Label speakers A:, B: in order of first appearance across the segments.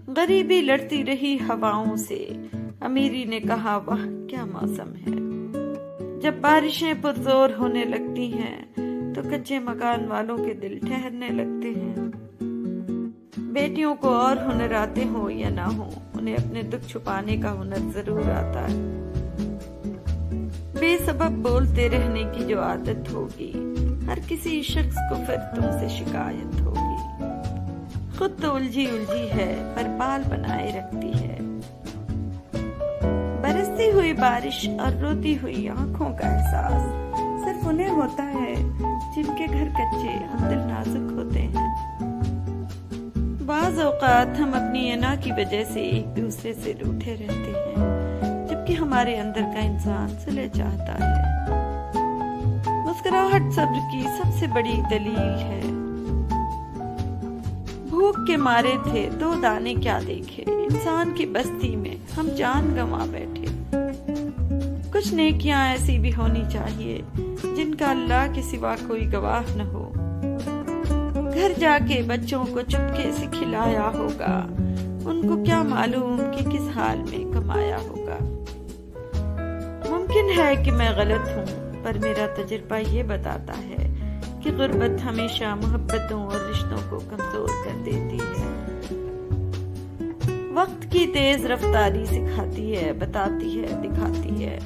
A: غریبی لڑتی رہی ہواؤں سے، امیری نے کہا واہ کیا موسم ہے۔ جب بارشیں پرزور ہونے لگتی ہیں تو کچے مکان والوں کے دل ٹھہرنے لگتے ہیں۔ بیٹیوں کو اور ہنر آتے ہوں یا نہ ہوں، انہیں اپنے دکھ چھپانے کا ہنر ضرور آتا ہے۔ بے سبب بولتے رہنے کی جو عادت ہوگی، ہر کسی شخص کو پھر تم سے شکایت ہوگی۔ خود تو الجھی الجھی ہے پر بال بنائے رکھتی ہے۔ برستی ہوئی بارش اور روتی ہوئی آنکھوں کا احساس صرف انہیں ہوتا ہے جن کے گھر کچے اور دل نازک ہوتے ہیں۔ بعض اوقات ہم اپنی انا کی وجہ سے ایک دوسرے سے روٹھے رہتے ہیں، جبکہ ہمارے اندر کا انسان صلح چاہتا ہے۔ مسکراہٹ صبر کی سب سے بڑی دلیل ہے۔ بھوک کے مارے تھے 2 دانے کیا دیکھے، انسان کی بستی میں ہم جان گنوا بیٹھے۔ کچھ نیکیاں ایسی بھی ہونی چاہیے جن کا اللہ کے سوا کوئی گواہ نہ ہو۔ گھر جا کے بچوں کو چپکے سے کھلایا ہوگا، ان کو کیا معلوم کہ کس حال میں کمایا ہوگا۔ ممکن ہے کہ میں غلط ہوں، پر میرا تجربہ یہ بتاتا ہے کہ غربت ہمیشہ محبتوں اور رشتوں کو کمزور کر دیتی ہے۔ وقت کی تیز رفتاری سکھاتی ہے، بتاتی ہے، دکھاتی ہے،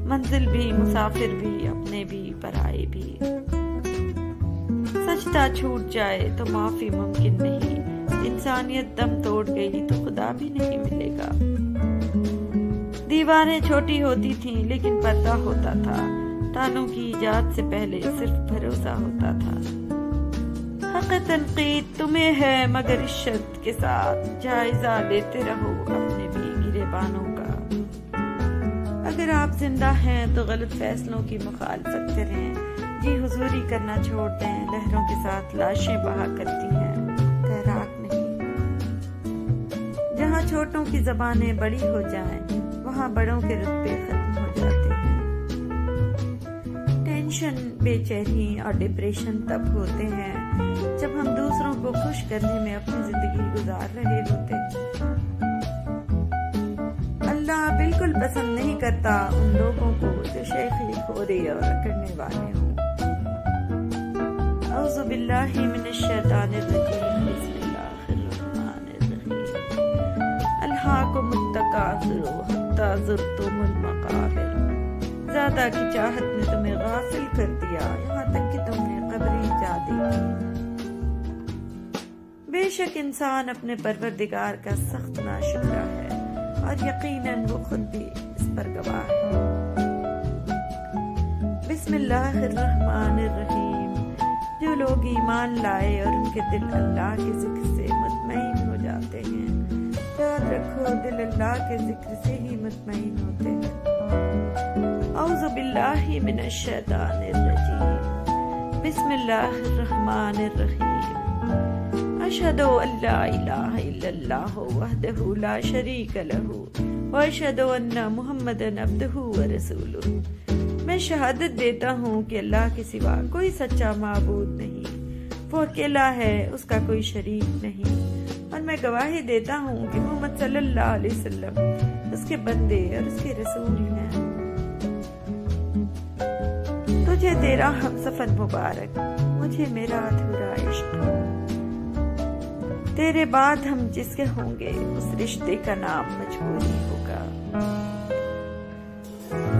A: منزل بھی، مسافر بھی، اپنے بھی، پرائے بھی۔ سجدہ چھوٹ جائے تو معافی ممکن نہیں، انسانیت دم توڑ گئی تو خدا بھی نہیں ملے گا۔ دیواریں چھوٹی ہوتی تھیں لیکن پردہ ہوتا تھا، تالوں کی ایجاد سے پہلے صرف بھروسہ ہوتا تھا۔ حق تنقید تمہیں ہے مگر عشت کے ساتھ جائزہ لیتے رہو اپنے بھی گریبانوں کا۔ اگر آپ زندہ ہیں تو غلط فیصلوں کی مخالفت کریں، جی حضوری کرنا چھوڑ دیں، لہروں کے ساتھ لاشیں بہا کرتی ہیں، تیراک نہیں۔ جہاں چھوٹوں کی زبانیں بڑی ہو جائیں، وہاں بڑوں کے رتبے ختم ہو جاتے ہیں۔ ٹینشن، بے چینی اور ڈپریشن تب ہوتے ہیں جب ہم دوسروں کو خوش کرنے میں اپنی زندگی گزار رہے ہوتے ہیں۔ اللہ بالکل پسند نہیں کرتا ان لوگوں کو جو شیخی خورے اور اکڑنے والے ہوں۔ اعوذ باللہ من الشیطان الرجیم، بسم اللہ الرحمن الرحیم۔ الہاکم التکاثر حتی زرتم المقابر۔ زیادہ کی چاہت نے تمہیں غافل کر دیا، یہاں تک کہ تم نے قبریں جا دیکھی۔ بے شک انسان اپنے پروردگار کا سخت ناشکرا ہے، اور یقیناً وہ خود بھی اس پر گواہ ہے۔ بسم اللہ الرحمن الرحیم۔ جو لوگ ایمان لائے اور ان کے دل اللہ کے ذکر سے مطمئن ہو جاتے ہیں، یاد رکھو دل اللہ کے ذکر سے ہی مطمئن ہوتے ہیں۔ اعوذ باللہ من الشیطان الرجیم، بسم اللہ الرحمن الرحیم۔ اشہد ان لا الہ الا اللہ وحدہ لا شریک لہ واشہد ان محمدا عبدہ ورسولہ۔ میں شہادت دیتا ہوں کہ اللہ کے سوا کوئی سچا معبود نہیں، وہ اکیلا ہے، اس کا کوئی شریک نہیں، اور میں گواہی دیتا ہوں کہ محمد صلی اللہ علیہ وسلم اس کے بندے اور اس کے رسول ہیں۔ تجھے تیرا ہم سفر مبارک، مجھے میرا ادھورا عشق۔ تیرے بعد ہم جس کے ہوں گے اس رشتے کا نام مجبوری ہوگا۔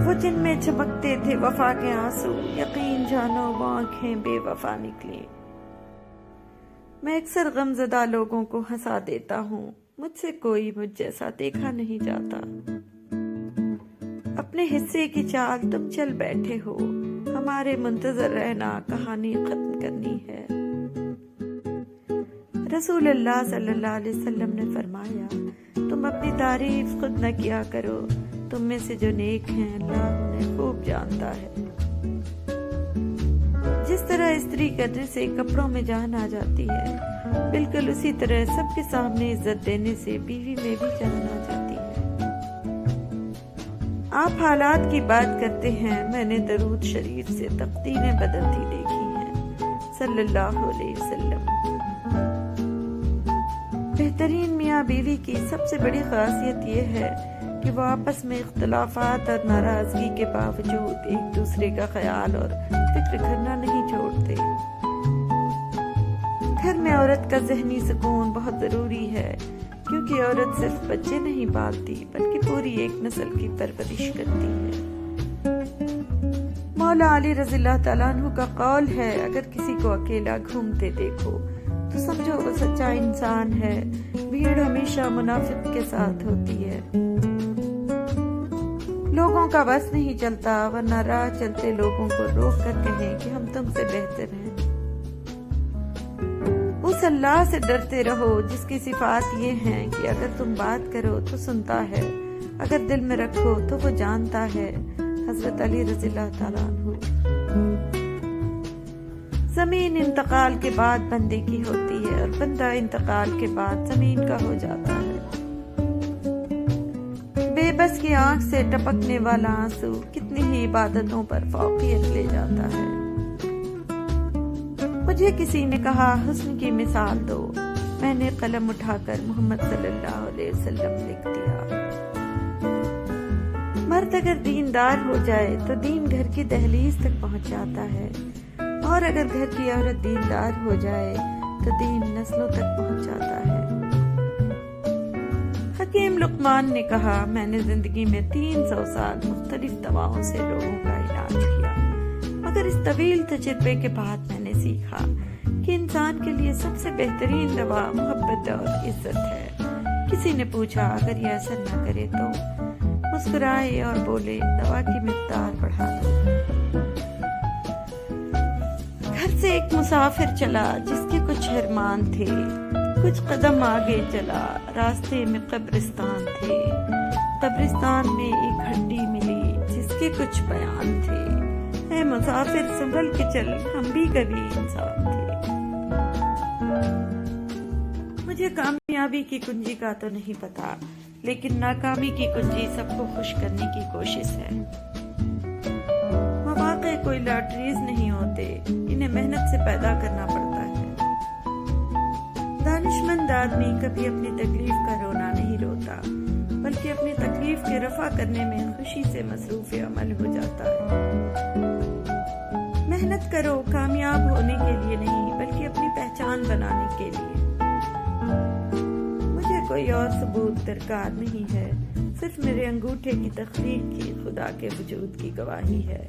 A: وہ جن میں چمکتے تھے وفا کے آنسو، یقین جانو وہ آنکھیں بے وفا نکلی۔ میں اکثر غمزدہ لوگوں کو ہنسا دیتا ہوں، مجھ سے کوئی مجھ جیسا دیکھا نہیں جاتا۔ اپنے حصے کی چال تم چل بیٹھے ہو، ہمارے منتظر رہنا کہانی ختم کرنی ہے۔ رسول اللہ صلی اللہ علیہ وسلم نے فرمایا، تم اپنی تعریف خود نہ کیا کرو، تم میں سے جو نیک ہیں اللہ انہیں خوب جانتا ہے۔ جس طرح استری کرنے سے کپڑوں میں جان آ جاتی ہے، بالکل اسی طرح سب کے سامنے عزت دینے سے بیوی میں بھی جان آ جاتی ہے۔ آپ حالات کی بات کرتے ہیں، میں نے درود شریف سے تقدیریں بدلتی دیکھی ہیں، صلی اللہ علیہ وسلم۔ بہترین میاں بیوی کی سب سے بڑی خاصیت یہ ہے کہ وہ آپس میں اختلافات اور ناراضگی کے باوجود ایک دوسرے کا خیال اور فکر کرنا نہیں چھوڑتے۔ گھر میں عورت کا ذہنی سکون بہت ضروری ہے، کیونکہ عورت صرف بچے نہیں پالتی بلکہ پوری ایک نسل کی پرورش کرتی ہے۔ مولا علی رضی اللہ تعالیٰ عنہ کا قول ہے، اگر کسی کو اکیلا گھومتے دیکھو تو سمجھو وہ سچا انسان ہے، بھیڑ ہمیشہ منافق کے ساتھ ہوتی ہے۔ لوگوں کا بس نہیں چلتا، ورنہ راہ چلتے لوگوں کو روک کر کہیں کہ ہم تم سے بہتر ہیں۔ اس اللہ سے ڈرتے رہو جس کی صفات یہ ہیں کہ اگر تم بات کرو تو سنتا ہے، اگر دل میں رکھو تو وہ جانتا ہے۔ حضرت علی رضی اللہ تعالیٰ عنہ۔ زمین انتقال کے بعد بندے کی ہوتی ہے اور بندہ انتقال کے بعد زمین کا ہو جاتا ہے۔ بے بس کی آنکھ سے ٹپکنے والا آنسو کتنی ہی عبادتوں پر فوقیت لے جاتا ہے۔ مجھے کسی نے کہا حسن کی مثال دو، میں نے قلم اٹھا کر محمد صلی اللہ علیہ وسلم لکھ دیا۔ مرد اگر دیندار ہو جائے تو دین گھر کی دہلیز تک پہنچ جاتا ہے، اور اگر گھر کی عورت دیندار ہو جائے تو دین نسلوں تک پہنچ جاتا ہے۔ حکیم لقمان نے کہا، میں نے زندگی میں 300 سال مختلف دواؤں سے لوگوں کا علاج کیا، مگر اس طویل تجربے کے بعد میں نے سیکھا کہ انسان کے لیے سب سے بہترین دوا محبت اور عزت ہے۔ کسی نے پوچھا، اگر یہ اثر نہ کرے تو؟ مسکرائے اور بولے، دوا کی مقدار بڑھا دو۔ گھر سے ایک مسافر چلا جس کے کچھ ارمان تھے، کچھ قدم آگے چلا، راستے میں قبرستان تھے، قبرستان میں ایک ہڈی ملی جس کے کچھ بیان تھے۔ اے مسافر سنبھل کے چل، ہم بھی کبھی انسان تھے۔ مجھے کامیابی کی کنجی کا تو نہیں پتا، لیکن ناکامی کی کنجی سب کو خوش کرنے کی کوشش ہے۔ مواقع کوئی لاٹریز نہیں ہوتے، انہیں محنت سے پیدا کرنا پڑتا ہے۔ دانشمند آدمی کبھی اپنی تکلیف کا رونا نہیں روتا، بلکہ اپنی تکلیف کے رفع کرنے میں خوشی سے مصروف عمل ہو جاتا ہے۔ محنت کرو کامیاب ہونے کے لیے نہیں، بلکہ اپنی پہچان بنانے کے لیے۔ مجھے کوئی اور ثبوت درکار نہیں ہے، صرف میرے انگوٹھے کی تخلیق کی خدا کے وجود کی گواہی ہے۔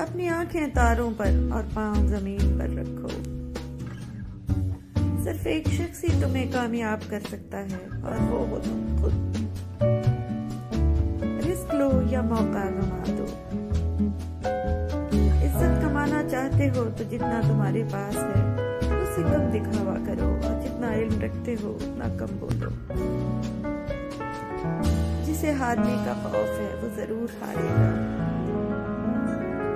A: اپنی آنکھیں تاروں پر اور پاؤں زمین پر رکھو۔ صرف ایک شخص ہی تمہیں کامیاب کر سکتا ہے، اور وہ ہو تم خود۔ رزق لو یا موقع گنوا دو۔ عزت کمانا چاہتے ہو تو جتنا تمہارے پاس ہے اس سے کم دکھاوا کرو، اور جتنا علم رکھتے ہو اتنا کم بولو۔ جسے ہارنے کا خوف ہے وہ ضرور ہارے گا۔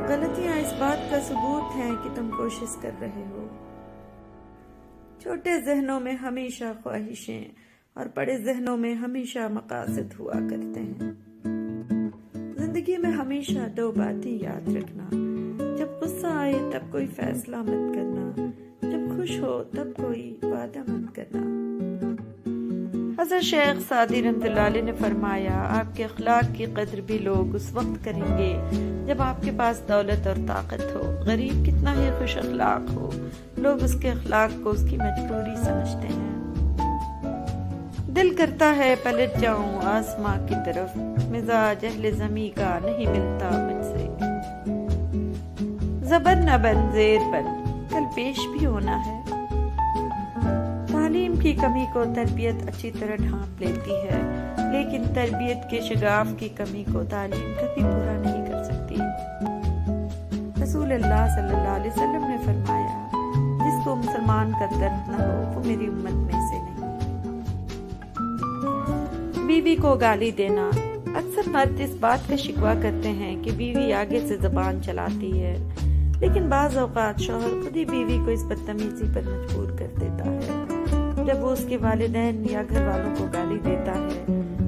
A: غلطیاں اس بات کا ثبوت ہیں کہ تم کوشش کر رہے ہو۔ چھوٹے ذہنوں میں ہمیشہ خواہشیں اور بڑے ذہنوں میں ہمیشہ مقاصد ہوا کرتے ہیں۔ زندگی میں ہمیشہ 2 باتیں یاد رکھنا، جب غصہ آئے تب کوئی فیصلہ مت کرنا، جب خوش ہو تب کوئی وعدہ مت کرنا۔ حضرت شیخ سعدی رحمۃ اللہ علیہ نے فرمایا، آپ کے اخلاق کی قدر بھی لوگ اس وقت کریں گے جب آپ کے پاس دولت اور طاقت ہو۔ غریب کتنا ہی خوش اخلاق ہو، لوگ اس کے اخلاق کو اس کی مجبوری سمجھتے ہیں۔ دل کرتا ہے پلٹ جاؤں آسماں کی طرف، مزاج اہل زمیں کا نہیں ملتا مجھ سے۔ زبر نہ بن زیر بن، کل پیش بھی ہونا ہے۔ تعلیم کی کمی کو تربیت اچھی طرح ڈھانپ لیتی ہے، لیکن تربیت کے شگاف کی کمی کو تعلیم کبھی پورا نہیں کر سکتی۔ رسول اللہ صلی اللہ علیہ وسلم نے فرمایا، جس کو مسلمان کا درد نہ ہو وہ میری امت میں سے نہیں۔ بیوی کو گالی دینا۔ اکثر مرد اس بات کا شکوہ کرتے ہیں کہ بیوی آگے سے زبان چلاتی ہے، لیکن بعض اوقات شوہر خود ہی بیوی کو اس بدتمیزی پر مجبور کر دیتا ہے۔ جب وہ اس کے والدین یا گھر والوں کو گالی دیتا ہے،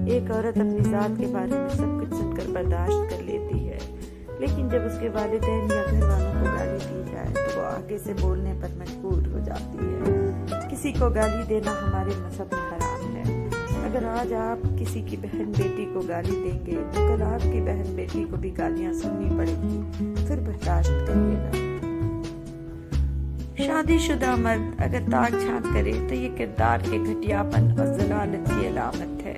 A: ایک عورت اپنی ذات کے بارے میں سب کچھ سن کر برداشت کر لیتی ہے، لیکن جب اس کے والدین یا گھر والوں کو گالی دی جائے تو وہ آگے سے بولنے پر مجبور ہو جاتی ہے۔ کسی کو گالی دینا ہمارے مذہب میں حرام ہے۔ اگر آج آپ کسی کی بہن بیٹی کو گالی دیں گے تو کل آپ کی بہن بیٹی کو بھی گالیاں سننی پڑیں گی، پھر برداشت کریے گا۔ شادی شدہ مرد اگر تاک جھانک کرے تو یہ کردار کے گھٹیاپن اور ضلالت کی علامت ہے۔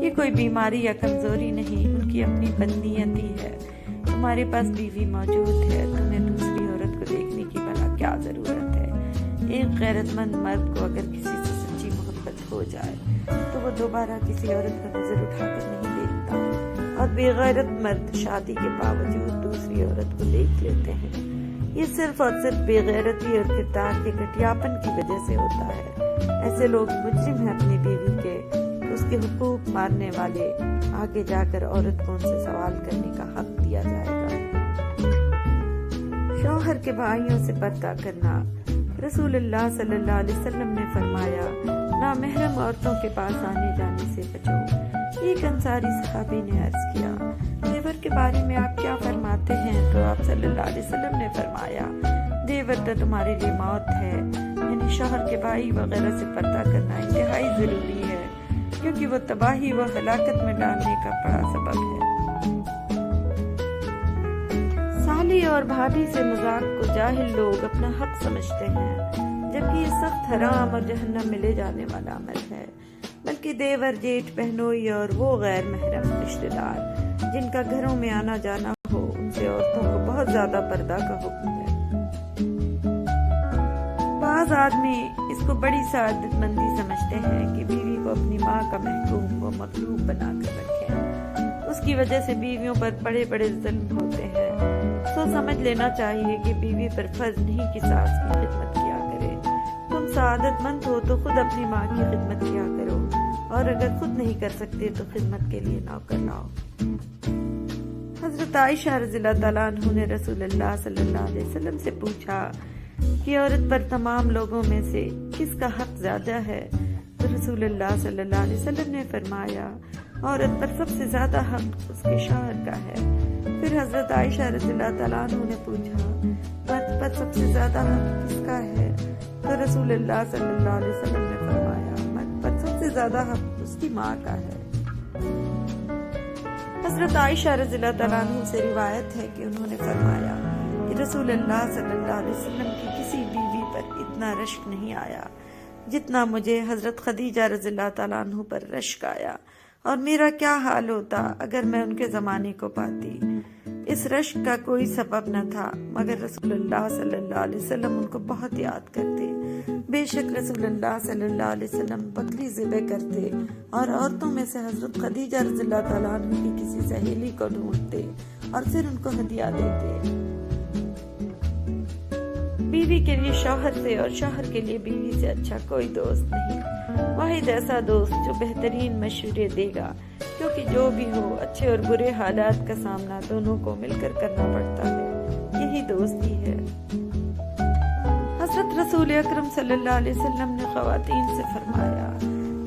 A: یہ کوئی بیماری یا کمزوری نہیں، ان کی اپنی بدنیتی ہے۔ تمہارے پاس بیوی موجود ہے، تمہیں دوسری عورت کو دیکھنے کی بھلا کیا ضرورت ہے؟ ایک غیرت مند مرد کو اگر کسی سے سچی محبت ہو جائے تو وہ دوبارہ کسی عورت کو نظر اٹھا کر نہیں دیکھتا، اور بے غیرت مرد شادی کے باوجود دوسری عورت کو دیکھ لیتے ہیں۔ یہ صرف اور صرف بے غیرتی اور کردار کے گھٹیاپن کی وجہ سے ہوتا ہے۔ ایسے لوگ مجرم ہیں اپنی بیوی کے، اس کے حقوق مارنے والے۔ آگے جا کر عورت کو ان سے سوال کرنے کا حق دیا جائے گا۔ شوہر کے بھائیوں سے پردہ کرنا۔ رسول اللہ صلی اللہ علیہ وسلم نے فرمایا، نامحرم عورتوں کے پاس آنے جانے سے بچو۔ ایک انصاری صحابی نے عرض کیا، دیور کے بارے میں آپ کیا فرماتے ہیں؟ تو آپ صلی اللہ علیہ وسلم نے فرمایا، دیور تو تمہارے لیے موت ہے۔ یعنی شوہر کے بھائی وغیرہ سے پردہ کرنا انتہائی ضروری ہے، کیونکہ وہ تباہی و ہلاکت میں ڈالنے کا بڑا سبب ہے۔ سالی اور بھابھی سے مذاق کو جاہل لوگ اپنا حق سمجھتے ہیں، جبکہ یہ سخت حرام اور جہنم میں لے جانے والا عمل ہے۔ بلکہ دیور، جیٹھ، بہنوئی اور وہ غیر محرم رشتہ دار جن کا گھروں میں آنا جانا ہو، ان سے عورتوں کو بہت زیادہ پردہ کا حکم ہے۔ بعض آدمی اس کو بڑی سعادت مندی سمجھتے ہیں کہ بیوی کو اپنی ماں کا محکوم و مغلوب بنا کر رکھیں، اس کی وجہ سے بیویوں پر بڑے بڑے ظلم ہوتے ہیں۔ تو سمجھ لینا چاہیے کہ بیوی پر فرض نہیں کہ ساس کی خدمت کیا کرے۔ تم سعادت مند ہو تو خود اپنی ماں کی خدمت کیا کرو، اور اگر خود نہیں کر سکتے تو خدمت کے لیے نوکر لاؤ۔ حضرت عائشہ رضی اللہ تعالیٰ عنہ نے رسول اللہ صلی اللہ علیہ وسلم سے پوچھا کہ عورت پر تمام لوگوں میں سے کس کا حق زیادہ ہے؟ تو رسول اللہ صلی اللہ علیہ وسلم نے فرمایا، عورت پر سب سے زیادہ حق اس کے شوہر کا ہے۔ پھر حضرت عائشہ رضی اللہ تعالیٰ عنہ نے پوچھا، مرد پر سب سے زیادہ حق کس کا ہے؟ تو رسول اللہ صلی اللہ علیہ وسلم نے فرمایا، مرد پر سب سے زیادہ حق اس کی ماں کا ہے۔ حضرت عائشہ رضی اللہ تعالیٰ عنہ سے روایت ہے کہ انہوں نے فرمایا کہ رسول اللہ صلی اللہ علیہ وسلم کی کسی بیوی پر اتنا رشک نہیں آیا جتنا مجھے حضرت خدیجہ رضی اللہ تعالیٰ عنہ پر رشک آیا، اور میرا کیا حال ہوتا اگر میں ان کے زمانے کو پاتی۔ اس رشک کا کوئی سبب نہ تھا مگر رسول اللہ صلی اللہ علیہ وسلم ان کو بہت یاد کرتے۔ بے شک رسول اللہ صلی اللہ علیہ وسلم بکری ذبح کرتے اور عورتوں میں سے حضرت خدیجہ رضی اللہ تعالیٰ عنہ کی کسی سہیلی کو ڈھونڈتے اور پھر ان کو ہدیہ دیتے۔ بیوی کے لیے شوہر سے اور شوہر کے لیے بیوی سے اچھا کوئی دوست نہیں۔ واحد ایسا دوست جو بہترین مشورے دے گا، کیونکہ جو بھی ہو اچھے اور برے حالات کا سامنا دونوں کو مل کر کرنا پڑتا ہے، یہی دوستی ہے۔ حضرت رسول اکرم صلی اللہ علیہ وسلم نے خواتین سے فرمایا،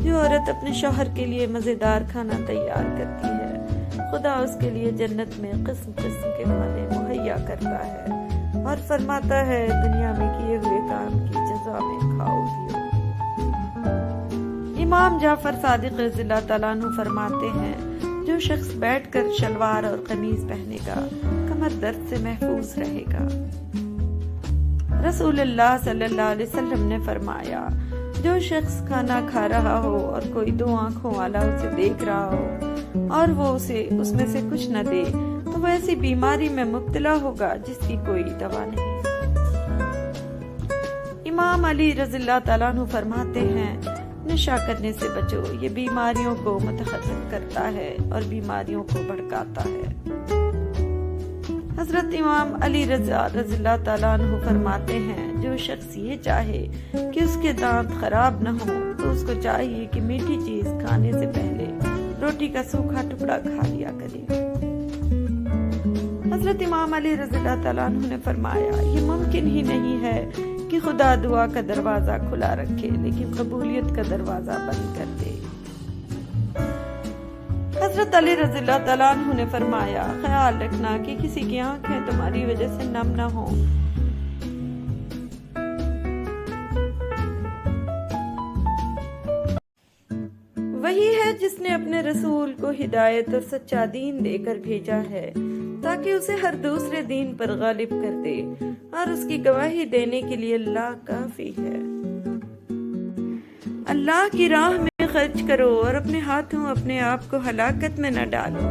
A: جو عورت اپنے شوہر کے لیے مزیدار کھانا تیار کرتی ہے، خدا اس کے لیے جنت میں قسم قسم کے کھانے مہیا کرتا ہے اور فرماتا ہے، دنیا میں کیے ہوئے کام کی جزا میں کھاؤ پیو۔ امام جعفر صادق رضی اللہ تعالیٰ عنہ فرماتے ہیں، جو شخص بیٹھ کر شلوار اور قمیض پہنے گا کمر درد سے محفوظ رہے گا۔ رسول اللہ صلی اللہ علیہ وسلم نے فرمایا، جو شخص کھانا کھا رہا ہو اور کوئی دو آنکھوں والا اسے دیکھ رہا ہو اور وہ اسے اس میں سے کچھ نہ دے تو وہ ایسی بیماری میں مبتلا ہوگا جس کی کوئی دوا نہیں۔ امام علی رضی اللہ تعالیٰ عنہ فرماتے ہیں، نشہ کرنے سے بچو، یہ بیماریوں کو متحرک کرتا ہے اور بیماریوں کو بھڑکاتا ہے۔ حضرت امام علی رضا رضی اللہ تعالیٰ عنہ فرماتے ہیں، جو شخص یہ چاہے کہ اس کے دانت خراب نہ ہوں تو اس کو چاہیے کہ میٹھی چیز کھانے سے پہلے روٹی کا سوکھا ٹکڑا کھا لیا کرے۔ حضرت امام علی رضی اللہ تعالیٰ عنہ نے فرمایا، یہ ممکن ہی نہیں ہے کہ خدا دعا کا دروازہ کھلا رکھے لیکن قبولیت کا دروازہ بند کر دے۔ حضرت علی رضی اللہ تعالیٰ عنہ نے فرمایا، خیال رکھنا کہ کسی کی آنکھیں تمہاری وجہ سے نم نہ ہوں۔ اس نے اپنے رسول کو ہدایت اور سچا دین دے کر بھیجا ہے تاکہ اسے ہر دوسرے دین پر غالب کر دے، اور اس کی گواہی دینے کے لیے اللہ کافی ہے۔ اللہ کی راہ میں خرچ کرو اور اپنے ہاتھوں اپنے آپ کو ہلاکت میں نہ ڈالو۔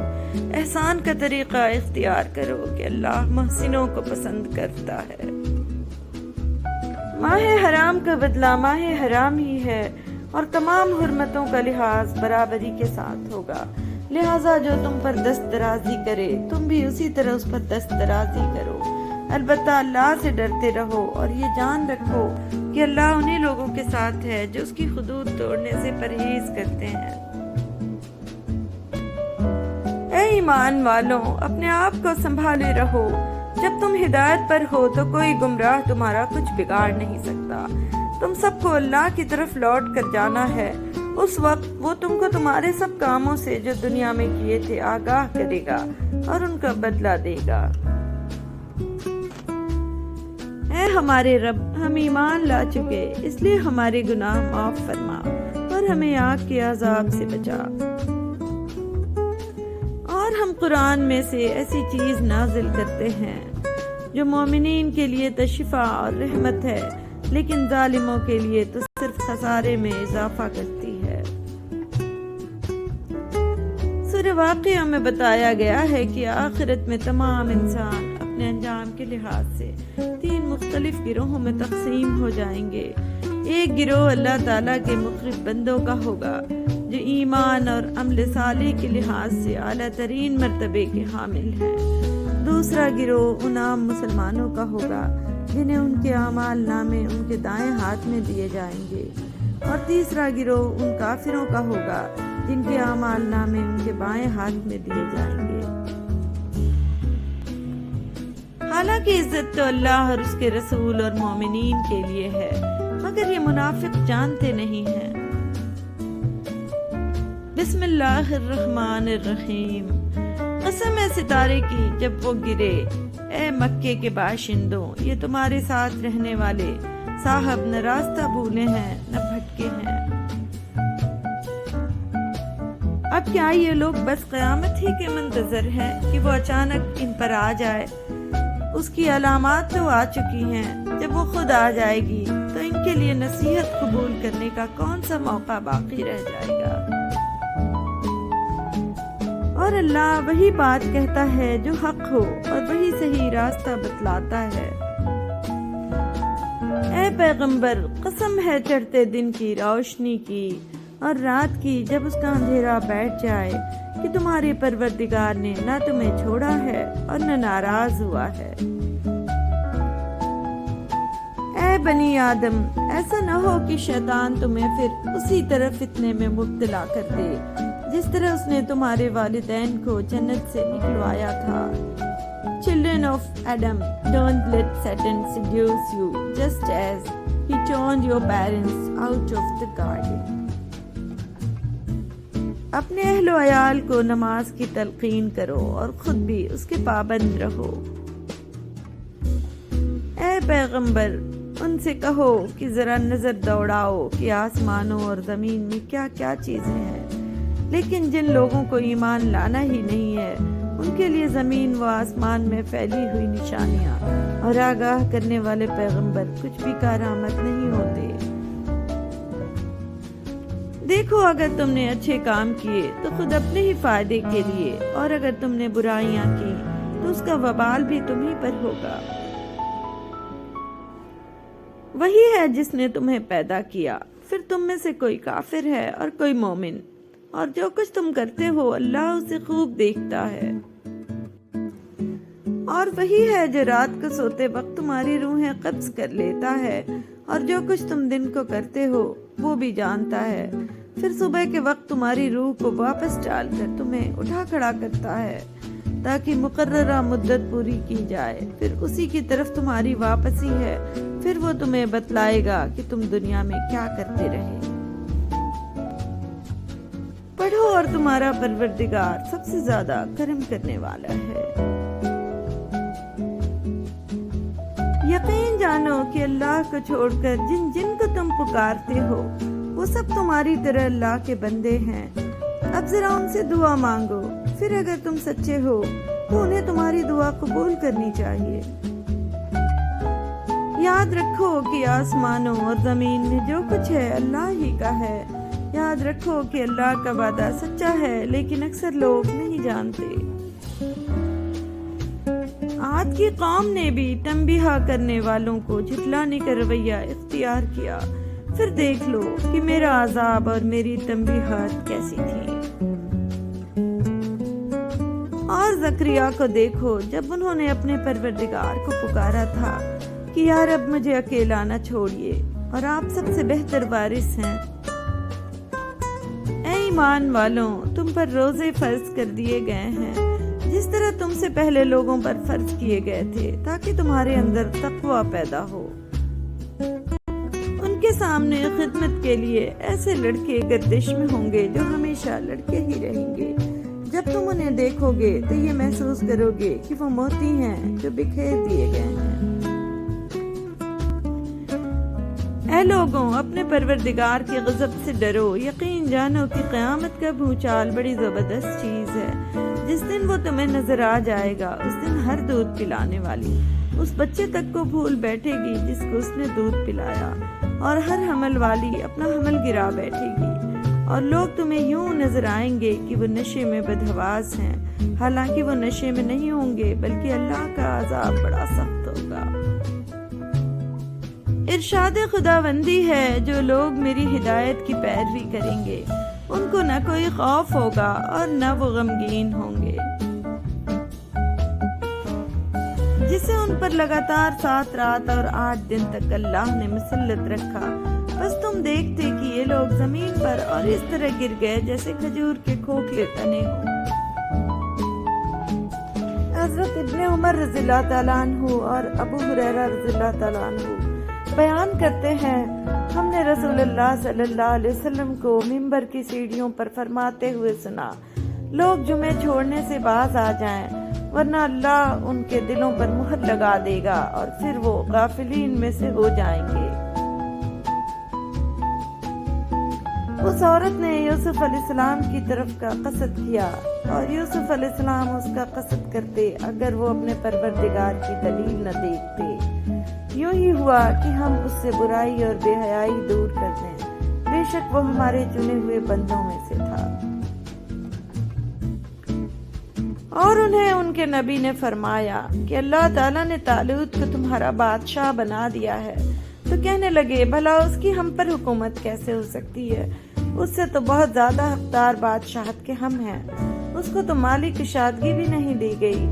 A: احسان کا طریقہ اختیار کرو کہ اللہ محسنوں کو پسند کرتا ہے۔ ماہ حرام کا بدلہ ماہ حرام ہی ہے، اور تمام حرمتوں کا لحاظ برابری کے ساتھ ہوگا، لہٰذا جو تم پر دست درازی کرے تم بھی اسی طرح اس پر دست درازی کرو۔ البتہ اللہ سے ڈرتے رہو اور یہ جان رکھو کہ اللہ انہی لوگوں کے ساتھ ہے جو اس کی حدود توڑنے سے پرہیز کرتے ہیں۔ اے ایمان والوں، اپنے آپ کو سنبھالے رہو۔ جب تم ہدایت پر ہو تو کوئی گمراہ تمہارا کچھ بگاڑ نہیں سکتا۔ تم سب کو اللہ کی طرف لوٹ کر جانا ہے۔ اس وقت وہ تم کو تمہارے سب کاموں سے جو دنیا میں کیے تھے آگاہ کرے گا اور ان کا بدلہ دے گا۔ اے ہمارے رب، ہم ایمان لا چکے، اس لیے ہمارے گناہ معاف فرما اور ہمیں آگ کے عذاب سے بچا۔ اور ہم قرآن میں سے ایسی چیز نازل کرتے ہیں جو مومنین کے لیے تو شفا اور رحمت ہے، لیکن ظالموں کے لیے تو صرف خسارے میں اضافہ کرتی ہے۔ سورہ واقعہ میں بتایا گیا ہے کہ آخرت میں تمام انسان اپنے انجام کے لحاظ سے 3 مختلف گروہوں میں تقسیم ہو جائیں گے۔ ایک گروہ اللہ تعالیٰ کے مقرب بندوں کا ہوگا جو ایمان اور عمل صالح کے لحاظ سے اعلیٰ ترین مرتبے کے حامل ہیں۔ دوسرا گروہ ان عام مسلمانوں کا ہوگا جنہیں ان کے اعمال نامے ان کے دائیں ہاتھ میں دیے جائیں گے، اور تیسرا گروہ ان کافروں کا ہوگا جن کے اعمال نامے ان کے بائیں ہاتھ میں دیے جائیں گے۔ حالانکہ عزت تو اللہ اور اس کے رسول اور مومنین کے لیے ہے، مگر یہ منافق جانتے نہیں ہیں۔ بسم اللہ الرحمن الرحیم۔ قسم ہے ستارے کی جب وہ گرے، اے مکے کے باشندوں، یہ تمہارے ساتھ رہنے والے صاحب نہ راستہ بھولے ہیں نہ بھٹکے ہیں۔ اب کیا یہ لوگ بس قیامت ہی کے منتظر ہیں کہ وہ اچانک ان پر آ جائے؟ اس کی علامات تو آ چکی ہیں، جب وہ خود آ جائے گی تو ان کے لیے نصیحت قبول کرنے کا کون سا موقع باقی رہ جائے گا؟ اور اللہ وہی بات کہتا ہے جو حق ہو اور وہی صحیح راستہ بتلاتا ہے۔ اے پیغمبر، قسم ہے چڑھتے دن کی روشنی کی اور رات کی جب اس کا اندھیرا بیٹھ جائے کہ تمہارے پروردگار نے نہ تمہیں چھوڑا ہے اور نہ ناراض ہوا ہے۔ اے بنی آدم، ایسا نہ ہو کہ شیطان تمہیں پھر اسی طرح فتنے میں مبتلا کر دے جس طرح اس نے تمہارے والدین کو جنت سے نکلوایا تھا۔ Children of Adam, don't let Satan seduce you, just as he turned your parents out of the garden. اپنے اہل و عیال کو نماز کی تلقین کرو اور خود بھی اس کے پابند رہو۔ اے پیغمبر، ان سے کہو کہ ذرا نظر دوڑاؤ کہ آسمانوں اور زمین میں کیا کیا چیزیں ہیں، لیکن جن لوگوں کو ایمان لانا ہی نہیں ہے ان کے لیے زمین و آسمان میں پھیلی ہوئی نشانیاں اور آگاہ کرنے والے پیغمبر کچھ بھی کارآمد نہیں ہوتے۔ دیکھو، اگر تم نے اچھے کام کیے تو خود اپنے ہی فائدے کے لیے، اور اگر تم نے برائیاں کی تو اس کا وبال بھی تمہیں پر ہوگا۔ وہی ہے جس نے تمہیں پیدا کیا، پھر تم میں سے کوئی کافر ہے اور کوئی مومن، اور جو کچھ تم کرتے ہو اللہ اسے خوب دیکھتا ہے۔ اور وہی ہے جو رات کو سوتے وقت تمہاری روحیں قبض کر لیتا ہے، اور جو کچھ تم دن کو کرتے ہو وہ بھی جانتا ہے، پھر صبح کے وقت تمہاری روح کو واپس ڈال کر تمہیں اٹھا کھڑا کرتا ہے تاکہ مقررہ مدت پوری کی جائے، پھر اسی کی طرف تمہاری واپسی ہے، پھر وہ تمہیں بتلائے گا کہ تم دنیا میں کیا کرتے رہے۔ پڑھو اور تمہارا پروردگار سب سے زیادہ کرم کرنے والا ہے۔ یقین جانو کہ اللہ کو چھوڑ کر جن جن کو تم پکارتے ہو وہ سب تمہاری طرح اللہ کے بندے ہیں۔ اب ذرا ان سے دعا مانگو، پھر اگر تم سچے ہو تو انہیں تمہاری دعا قبول کرنی چاہیے۔ یاد رکھو کہ آسمانوں اور زمین میں جو کچھ ہے اللہ ہی کا ہے۔ یاد رکھو کہ اللہ کا وعدہ سچا ہے، لیکن اکثر لوگ نہیں جانتے۔ عاد کی قوم نے بھی تنبیہ کرنے والوں کو جھٹلانے کا رویہ اختیار کیا۔ پھر دیکھ لو کہ میرا عذاب اور میری تنبیہات کیسی تھی۔ اور زکریا کو دیکھو جب انہوں نے اپنے پروردگار کو پکارا تھا کہ یا رب مجھے اکیلا نہ چھوڑیے، اور آپ سب سے بہتر وارث ہیں۔ اے ایمان والوں، تم پر روزے فرض کر دیے گئے ہیں جس طرح تم سے پہلے لوگوں پر فرض کیے گئے تھے، تاکہ تمہارے اندر تقویٰ پیدا ہو۔ ان کے سامنے خدمت کے لیے ایسے لڑکے گردش میں ہوں گے جو ہمیشہ لڑکے ہی رہیں گے۔ جب تم انہیں دیکھو گے تو یہ محسوس کرو گے کہ وہ موتی ہیں جو بکھیر دیے گئے ہیں۔ اے لوگوں، اپنے پروردگار کے غضب سے ڈرو، یقین جانو کہ قیامت کا بھونچال بڑی زبردست چیز ہے۔ جس دن وہ تمہیں نظر آ جائے گا، اس دن ہر دودھ پلانے والی اس بچے تک کو بھول بیٹھے گی جس کو اس نے دودھ پلایا، اور ہر حمل والی اپنا حمل گرا بیٹھے گی، اور لوگ تمہیں یوں نظر آئیں گے کہ وہ نشے میں بدحواس ہیں، حالانکہ وہ نشے میں نہیں ہوں گے، بلکہ اللہ کا عذاب بڑا سخت ہوگا۔ ارشاد خداوندی ہے، جو لوگ میری ہدایت کی پیروی کریں گے ان کو نہ کوئی خوف ہوگا اور نہ وہ غمگین ہوں گے۔ جسے ان پر لگاتار 7 رات اور 8 دن تک اللہ نے مسلط رکھا، بس تم دیکھتے کہ یہ لوگ زمین پر اور اس طرح گر گئے جیسے کھجور کے کھوکھلے تنے ہوں۔ حضرت ابن عمر رضی اللہ تعالیٰ عنہ اور ابو ہریرہ رضی اللہ تعالیٰ عنہ بیان کرتے ہیں، ہم نے رسول اللہ صلی اللہ علیہ وسلم کو منبر کی سیڑھیوں پر فرماتے ہوئے سنا، لوگ جمعے چھوڑنے سے باز آ جائیں، ورنہ اللہ ان کے دلوں پر مہر لگا دے گا اور پھر وہ غافلین میں سے ہو جائیں گے۔ اس عورت نے یوسف علیہ السلام کی طرف کا قصد کیا، اور یوسف علیہ السلام اس کا قصد کرتے اگر وہ اپنے پروردگار کی دلیل نہ دیکھتے۔ یوں ہی ہوا کہ ہم اس سے برائی اور بے حیائی دور کر دیں، بے شک وہ ہمارے چنے ہوئے بندوں میں سے تھا۔ اور انہیں ان کے نبی نے فرمایا کہ اللہ تعالیٰ نے طالوت کو تمہارا بادشاہ بنا دیا ہے، تو کہنے لگے بھلا اس کی ہم پر حکومت کیسے ہو سکتی ہے؟ اس سے تو بہت زیادہ حقدار بادشاہت کے ہم ہیں، اس کو تو مالی کشادگی بھی نہیں دی گئی۔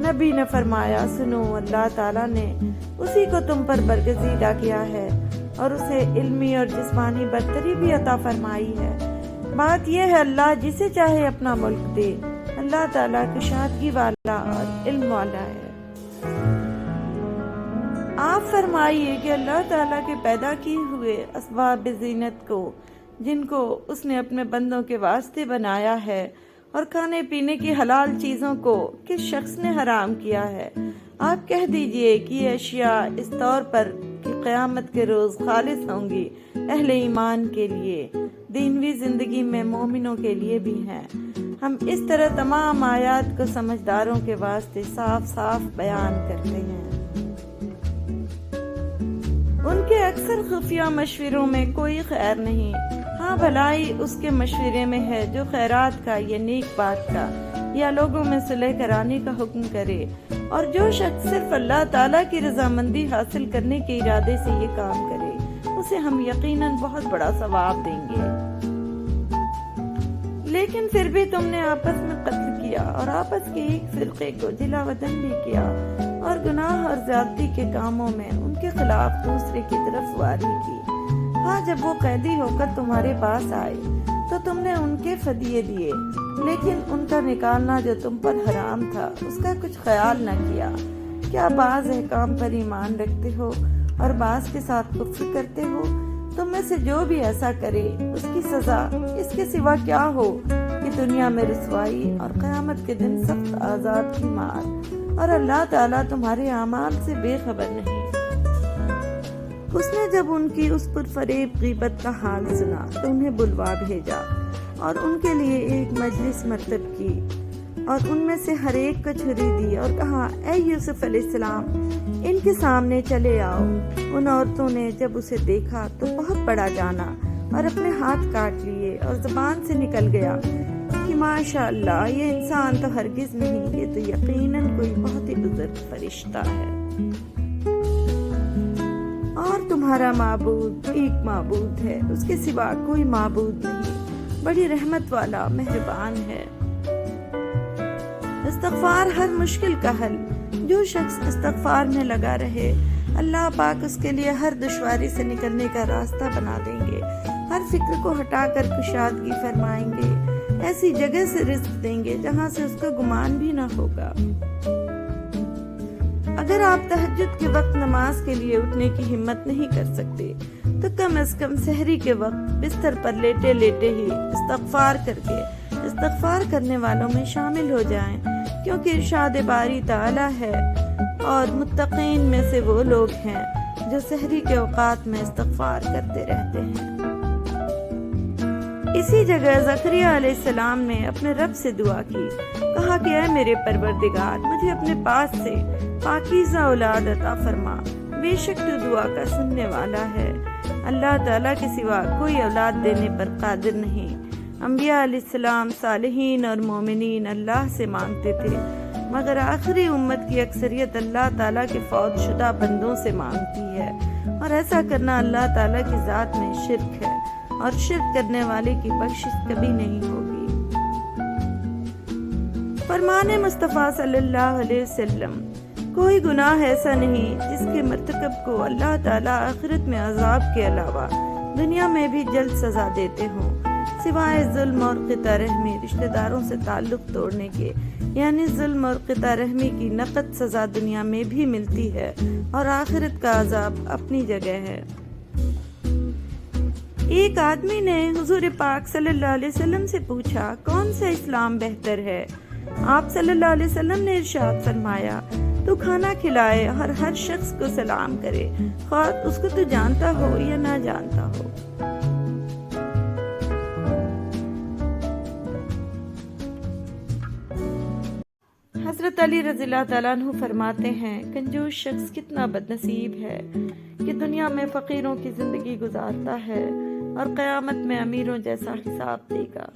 A: نبی نے فرمایا سنو، اللہ تعالیٰ نے اسی کو تم پر برگزیدہ کیا ہے، اور اسے علمی اور جسمانی برتری بھی عطا فرمائی ہے۔ بات یہ ہے اللہ جسے چاہے اپنا ملک دے، اللہ تعالیٰ کشادگی والا اور علم والا ہے۔ آپ فرمائیے کہ اللہ تعالیٰ کے پیدا کیے ہوئے اسباب زینت کو، جن کو اس نے اپنے بندوں کے واسطے بنایا ہے، اور کھانے پینے کی حلال چیزوں کو کس شخص نے حرام کیا ہے؟ آپ کہہ دیجئے کہ یہ اشیاء اس طور پر کہ قیامت کے روز خالص ہوں گی اہل ایمان کے لیے، دینوی زندگی میں مومنوں کے لیے بھی ہیں۔ ہم اس طرح تمام آیات کو سمجھداروں کے واسطے صاف صاف بیان کرتے ہیں۔ ان کے اکثر خفیہ مشوروں میں کوئی خیر نہیں، ہاں بھلائی اس کے مشورے میں ہے جو خیرات کا یا نیک بات کا یا لوگوں میں صلح کرانے کا حکم کرے، اور جو شخص صرف اللہ تعالیٰ کی رضامندی حاصل کرنے کے ارادے سے یہ کام کرے، اسے ہم یقیناً بہت بڑا ثواب دیں گے۔ لیکن پھر بھی تم نے آپس میں قتل کیا، اور آپس کے ایک فرقے کو جلا وطن بھی کیا، اور گناہ اور زیادتی کے کاموں میں ان کے خلاف دوسرے کی طرف واری کی۔ ہاں جب وہ قیدی ہو کر تمہارے پاس آئے تو تم نے ان کے فدیے دیے، لیکن ان کا نکالنا جو تم پر حرام تھا اس کا کچھ خیال نہ کیا۔ کیا بعض احکام پر ایمان رکھتے ہو اور بعض کے ساتھ کفر کرتے ہو؟ تم میں سے جو بھی ایسا کرے اس کی سزا اس کے سوا کیا ہو کہ دنیا میں رسوائی اور قیامت کے دن سخت عذاب کی مار، اور اللہ تعالیٰ تمہارے اعمال سے بے خبر نہیں۔ اس نے جب ان کی اس پر فریب غیبت کا حال سنا تو انہیں بلوا بھیجا، اور ان کے لیے ایک مجلس مرتب کی اور ان میں سے ہر ایک کو چھری دی اور کہا اے یوسف علیہ السلام ان کے سامنے چلے آؤ۔ ان عورتوں نے جب اسے دیکھا تو بہت بڑا جانا اور اپنے ہاتھ کاٹ لیے اور زبان سے نکل گیا کہ ماشاء اللہ یہ انسان تو ہرگز نہیں، یہ تو یقیناً کوئی بہت ہی بزرگ فرشتہ ہے، اور تمہارا معبود ایک معبود ہے، اس کے سوا کوئی معبود نہیں، بڑی رحمت والا مہربان ہے۔ استغفار ہر مشکل کا حل، جو شخص استغفار میں لگا رہے اللہ پاک اس کے لیے ہر دشواری سے نکلنے کا راستہ بنا دیں گے، ہر فکر کو ہٹا کر کشادگی فرمائیں گے، ایسی جگہ سے رزق دیں گے جہاں سے اس کا گمان بھی نہ ہوگا۔ اگر آپ تہجد کے وقت نماز کے لیے اٹھنے کی ہمت نہیں کر سکتے تو کم از کم سحری کے وقت بستر پر لیٹے لیٹے ہی استغفار کر کے استغفار کرنے والوں میں شامل ہو جائیں، کیونکہ ارشاد باری تعالی ہے اور متقین میں سے وہ لوگ ہیں جو سحری کے اوقات میں استغفار کرتے رہتے ہیں۔ اسی جگہ زکریا علیہ السلام نے اپنے رب سے دعا کی، کہا کہ اے میرے پروردگار مجھے اپنے پاس سے پاکیزہ اولاد عطا فرما، بے شک تو دعا کا سننے والا ہے۔ اللہ تعالیٰ کے سوا کوئی اولاد دینے پر قادر نہیں۔ انبیاء علیہ السلام صالحین اور مومنین اللہ سے مانگتے تھے، مگر آخری امت کی اکثریت اللہ تعالیٰ کے فوت شدہ بندوں سے مانگتی ہے، اور ایسا کرنا اللہ تعالیٰ کی ذات میں شرک ہے، اور شرک کرنے والے کی بخشش کبھی نہیں ہوگی۔ فرمان مصطفیٰ صلی اللہ علیہ وسلم، کوئی گناہ ایسا نہیں جس کے مرتکب کو اللہ تعالیٰ آخرت میں عذاب کے علاوہ دنیا میں بھی جلد سزا دیتے ہوں، سوائے ظلم اور قطع رحمی، رشتہ داروں سے تعلق توڑنے کے، یعنی ظلم اور قطع رحمی کی نقد سزا دنیا میں بھی ملتی ہے اور آخرت کا عذاب اپنی جگہ ہے۔ ایک آدمی نے حضور پاک صلی اللہ علیہ وسلم سے پوچھا کون سا اسلام بہتر ہے؟ آپ صلی اللہ علیہ وسلم نے ارشاد فرمایا، تو کھانا کھلائے اور ہر شخص کو سلام کرے، خواہ اس کو تو جانتا ہو یا نہ جانتا ہو۔ حضرت علی رضی اللہ تعالیٰ عنہ فرماتے ہیں، کنجوس شخص کتنا بد نصیب ہے کہ دنیا میں فقیروں کی زندگی گزارتا ہے اور قیامت میں امیروں جیسا حساب دے گا۔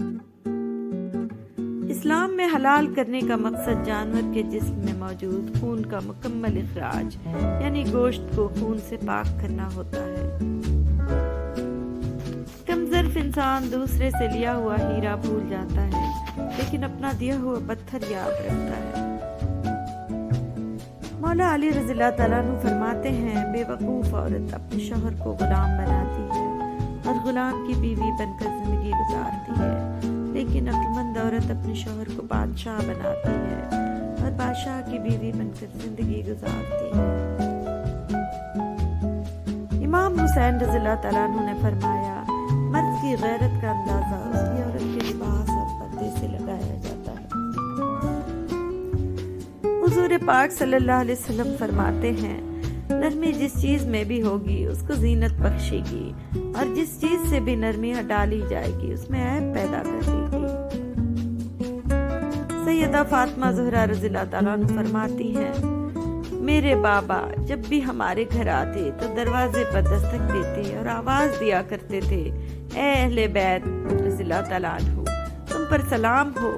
A: اسلام میں حلال کرنے کا مقصد جانور کے جسم میں موجود خون کا مکمل اخراج، یعنی گوشت کو خون سے پاک کرنا ہوتا ہے۔ کمظرف انسان دوسرے سے لیا ہوا ہیرا بھول جاتا ہے، لیکن اپنا دیا ہوا پتھر یاد رکھتا ہے۔ مولا علی رضی اللہ تعالیٰ عنہ فرماتے ہیں، بے وقوف عورت اپنے شوہر کو غلام بناتی ہے اور غلام کی بیوی بن کر زندگی گزارتی ہے، لیکن عقلمند عورت اپنے شوہر کو بادشاہ بناتی ہے اور بادشاہ کی بیوی بن کر زندگی گزارتی ہے۔ امام حسین رضی اللہ تعالیٰ عنہ نے فرمایا، مرد کی غیرت کا اندازہ اس کی عورت کے لباس اور پردے سے لگایا جاتا ہے۔ حضور پاک صلی اللہ علیہ وسلم فرماتے ہیں، نرمی جس چیز میں بھی ہوگی اس کو زینت بخشے گی، اور جس چیز سے بھی نرمی ڈالی جائے گی اس میں عیب پیدا کر دے گی۔ سیدہ فاطمہ زہرا رضی اللہ تعالیٰ عنہ فرماتی ہیں، میرے بابا جب بھی ہمارے گھر آتے تو دروازے پر دستک دیتے اور آواز دیا کرتے تھے، اے اہل بیت رضی اللہ تعالیٰ عنہ، تم پر سلام ہو،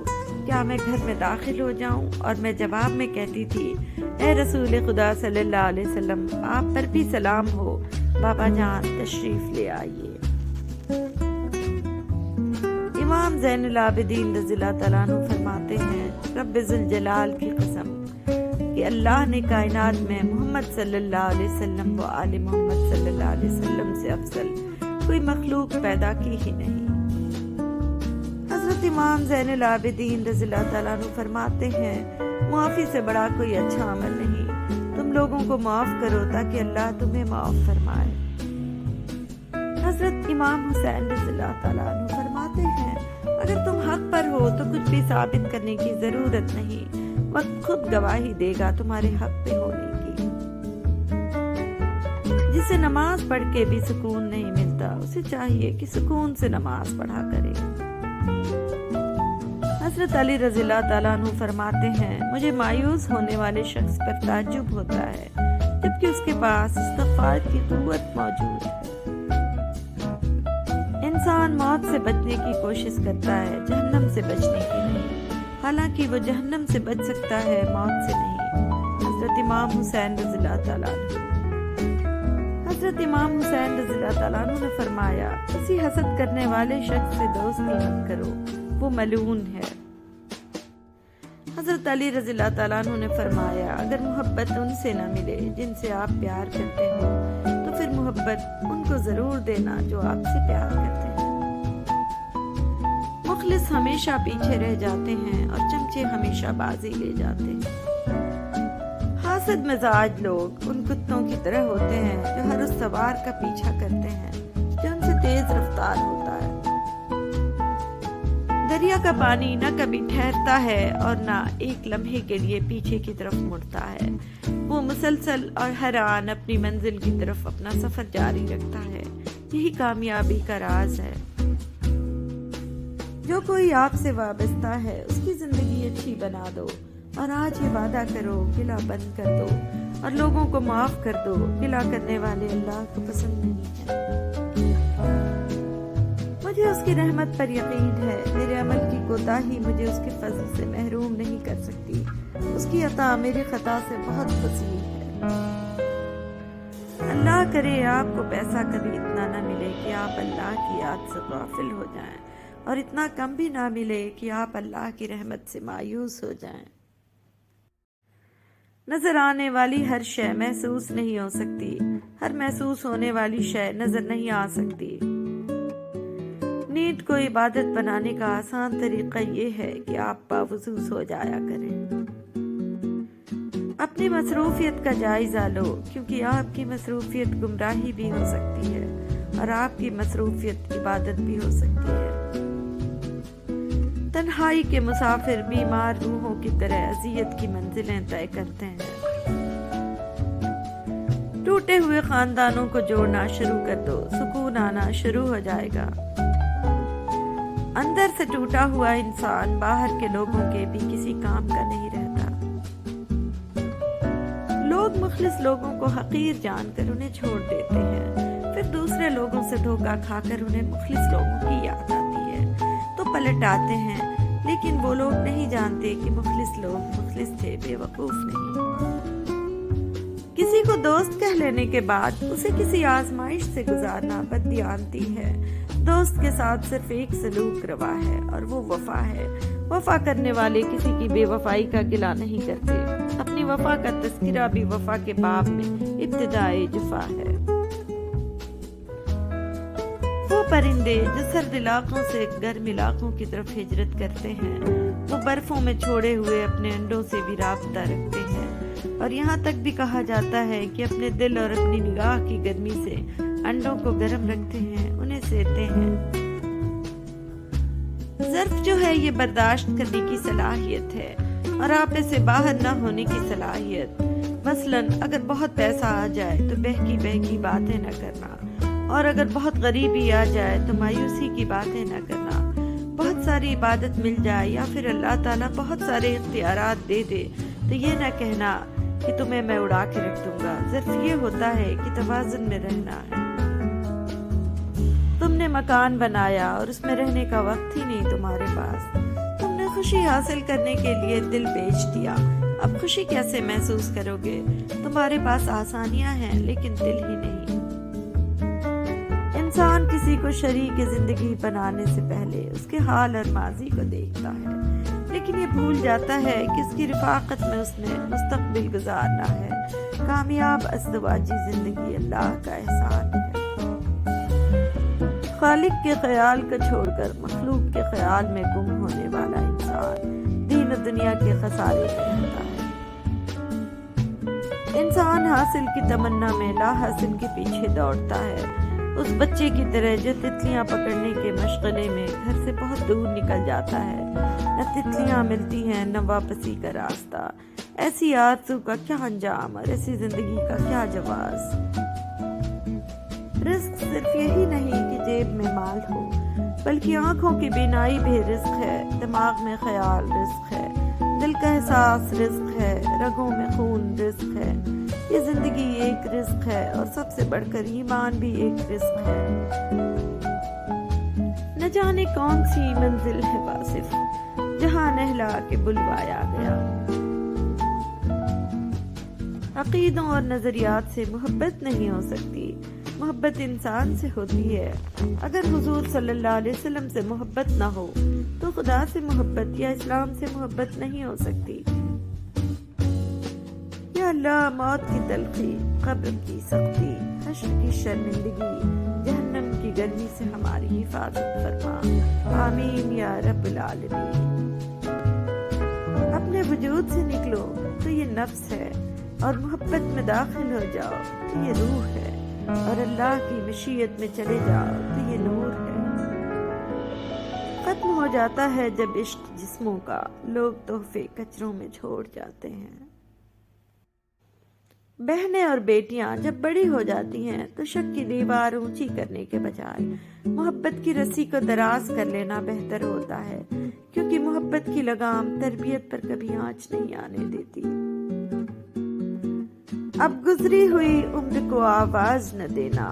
A: کیا میں گھر میں داخل ہو جاؤں؟ اور میں جواب میں کہتی تھی، اے رسول خدا صلی اللہ علیہ وسلم، آپ پر بھی سلام ہو، بابا جان تشریف لے آئیے۔ امام زین العابدین رضی اللہ تعالیٰ عنہ فرماتے ہیں، رب ذوالجلال کی قسم کہ اللہ نے کائنات میں محمد صلی اللہ علیہ وسلم و آل محمد صلی اللہ علیہ وسلم سے افضل کوئی مخلوق پیدا کی ہی نہیں۔ حضرت امام زین العابدین رضی اللہ تعالیٰ عنہ فرماتے ہیں، معافی سے بڑا کوئی اچھا عمل نہیں، تم لوگوں کو معاف کرو تاکہ اللہ تمہیں معاف فرمائے۔ حضرت امام حسین رضی اللہ تعالیٰ عنہ فرماتے ہیں، اگر تم حق پر ہو تو کچھ بھی ثابت کرنے کی ضرورت نہیں، وقت خود گواہی دے گا تمہارے حق پہ ہونے کی۔ جسے نماز پڑھ کے بھی سکون نہیں ملتا، اسے چاہیے کہ سکون سے نماز پڑھا کرے۔ حضرت علی رضی اللہ تعالیٰ عنہ فرماتے ہیں مجھے مایوس ہونے والے شخص پر تعجب ہوتا ہے جبکہ اس کے پاس استغفار کی قوت موجود ہے۔ انسان موت سے بچنے کی کوشش کرتا ہے، جہنم سے بچنے کی نہیں، حالانکہ وہ جہنم سے بچ سکتا ہے، موت سے نہیں۔ حضرت امام حسین رضی اللہ تعالیٰ عنہ حضرت امام حسین رضی اللہ تعالیٰ عنہ نے فرمایا کسی حسد کرنے والے شخص سے دوستی مت کرو، وہ ملعون ہے۔ حضرت علی رضی اللہ تعالیٰ عنہ نے فرمایا اگر محبت ان سے نہ ملے جن سے آپ پیار کرتے ہو تو پھر محبت ان کو ضرور دینا جو آپ سے پیار کرتے ہیں۔ مخلص ہمیشہ پیچھے رہ جاتے ہیں اور چمچے ہمیشہ بازی لے جاتے ہیں۔ حاسد مزاج لوگ ان کتوں کی طرح ہوتے ہیں جو ہر اس سوار کا پیچھا کرتے ہیں جو ان سے تیز رفتار ہوتا ہے۔ دریا کا پانی نہ کبھی ٹھہرتا ہے اور نہ ایک لمحے کے لیے پیچھے کی طرف مڑتا ہے، وہ مسلسل اور حیران اپنی منزل کی طرف اپنا سفر جاری رکھتا ہے۔ یہی کامیابی کا راز ہے۔ جو کوئی آپ سے وابستہ ہے اس کی زندگی اچھی بنا دو اور آج یہ وعدہ کرو گلہ بند کر دو اور لوگوں کو معاف کر دو، گلہ کرنے والے اللہ کو پسند نہیں ہے۔ مجھے اس کی رحمت پر یقین ہے، میرے عمل کی کوتاہی مجھے اس کے فضل سے محروم نہیں کر سکتی، اس کی عطا میری خطا سے بہت وسیع ہے۔ اللہ کرے آپ کو پیسہ کبھی اتنا نہ ملے کہ آپ اللہ کی یاد سے غافل ہو جائیں اور اتنا کم بھی نہ ملے کہ آپ اللہ کی رحمت سے مایوس ہو جائیں۔ نظر آنے والی ہر شے محسوس نہیں ہو سکتی، ہر محسوس ہونے والی شے نظر نہیں آ سکتی۔ نیند کو عبادت بنانے کا آسان طریقہ یہ ہے کہ آپ باوضو سو جایا کریں۔ اپنی مصروفیت کا جائزہ لو کیونکہ آپ کی مصروفیت گمراہی بھی ہو سکتی ہے اور آپ کی مصروفیت عبادت بھی ہو سکتی ہے۔ تنہائی کے مسافر بیمار روحوں کی طرح اذیت کی منزلیں طے کرتے ہیں۔ ٹوٹے ہوئے خاندانوں کو جوڑنا شروع کر دو، سکون آنا شروع ہو جائے گا۔ اندر سے ٹوٹا ہوا انسان باہر کے لوگوں کے بھی کسی کام کا نہیں رہتا۔ لوگ مخلص لوگوں کو حقیر جان کر انہیں چھوڑ دیتے ہیں، پھر دوسرے لوگوں سے دھوکہ کھا کر انہیں مخلص لوگوں کی یاد آتی ہے تو پلٹ آتے ہیں، لیکن وہ لوگ نہیں جانتے کہ مخلص لوگ مخلص تھے، بے وقوف نہیں۔ کسی کو دوست کہہ لینے کے بعد اسے کسی آزمائش سے گزارنا بددیانتی ہے۔ دوست کے ساتھ صرف ایک سلوک روا ہے اور وہ وفا ہے۔ وفا کرنے والے کسی کی بے وفائی کا گلہ نہیں کرتے۔ اپنی وفا کا تذکرہ بھی وفا کے باب میں ابتدائے جفا ہے۔ وہ پرندے جو سرد علاقوں سے گرم علاقوں کی طرف ہجرت کرتے ہیں، وہ برفوں میں چھوڑے ہوئے اپنے انڈوں سے بھی رابطہ رکھتے ہیں، اور یہاں تک بھی کہا جاتا ہے کہ اپنے دل اور اپنی نگاہ کی گرمی سے انڈوں کو گرم رکھتے ہیں، انہیں سیتے ہیں۔ ظرف جو ہے یہ برداشت کرنے کی صلاحیت ہے اور آپے سے باہر نہ ہونے کی صلاحیت۔ مثلاً اگر بہت پیسہ آ جائے تو بہکی بہکی باتیں نہ کرنا، اور اگر بہت غریبی آ جائے تو مایوسی کی باتیں نہ کرنا۔ بہت ساری عبادت مل جائے یا پھر اللہ تعالیٰ بہت سارے اختیارات دے دے تو یہ نہ کہنا کہ تمہیں میں اڑا کے رکھ دوں گا۔ ظرف یہ ہوتا ہے کہ توازن میں رہنا ہے۔ تم نے مکان بنایا اور اس میں رہنے کا وقت ہی نہیں تمہارے پاس۔ تم نے خوشی حاصل کرنے کے لیے دل بیچ دیا، اب خوشی کیسے محسوس کرو گے؟ تمہارے پاس آسانیاں ہیں لیکن دل ہی نہیں۔ انسان کسی کو شریک زندگی بنانے سے پہلے اس کے حال اور ماضی کو دیکھتا ہے، لیکن یہ بھول جاتا ہے کہ اس کی رفاقت میں اس نے مستقبل گزارنا ہے۔ کامیاب ازدواجی زندگی اللہ کا احسان ہے۔ خالق کے خیال کو چھوڑ کر مخلوق کے خیال میں گم ہونے والا انسان دین و دنیا کے خسارے میں رہتا ہے۔ انسان حاصل کی تمنا میں لا حاصل کے پیچھے دوڑتا ہے، اس بچے کی طرح جو تتلیاں پکڑنے کے مشغلے میں گھر سے بہت دور نکل جاتا ہے۔ نہ تتلیاں ملتی ہیں نہ واپسی کا راستہ۔ ایسی آرزو کا کیا انجام اور ایسی زندگی کا کیا جواز؟ رزق صرف یہی نہیں کہ جیب میں مال ہو، بلکہ آنکھوں کی بینائی بھی رزق ہے، دماغ میں خیال رزق ہے، دل کا احساس رزق ہے، رگوں میں خون رزق ہے۔ یہ زندگی ایک رزق ہے، اور سب سے بڑھ کر ایمان بھی ایک رزق ہے۔ نہ جانے کون سی منزل ہے واصف، جہاں نہلا کے بلوایا گیا۔ عقیدوں اور نظریات سے محبت نہیں ہو سکتی، محبت انسان سے ہوتی ہے۔ اگر حضور صلی اللہ علیہ وسلم سے محبت نہ ہو تو خدا سے محبت یا اسلام سے محبت نہیں ہو سکتی۔ یا اللہ، موت کی تلخی، قبر کی سختی، حشر کی شرمندگی، جہنم کی گرمی سے ہماری حفاظت فرما، آمین یا رب العالمین۔ اپنے وجود سے نکلو تو یہ نفس ہے، اور محبت میں داخل ہو جاؤ تو یہ روح ہے، اور اللہ کی مشیت میں چلے جاؤ تو یہ نور ہے۔ ختم ہو جاتا ہے جب عشق جسموں کا، لوگ تحفے کچروں میں چھوڑ جاتے ہیں۔ بہنیں اور بیٹیاں جب بڑی ہو جاتی ہیں تو شک کی دیوار اونچی کرنے کے بجائے محبت کی رسی کو دراز کر لینا بہتر ہوتا ہے، کیونکہ محبت کی لگام تربیت پر کبھی آنچ نہیں آنے دیتی۔ اب گزری ہوئی عمر کو آواز نہ دینا،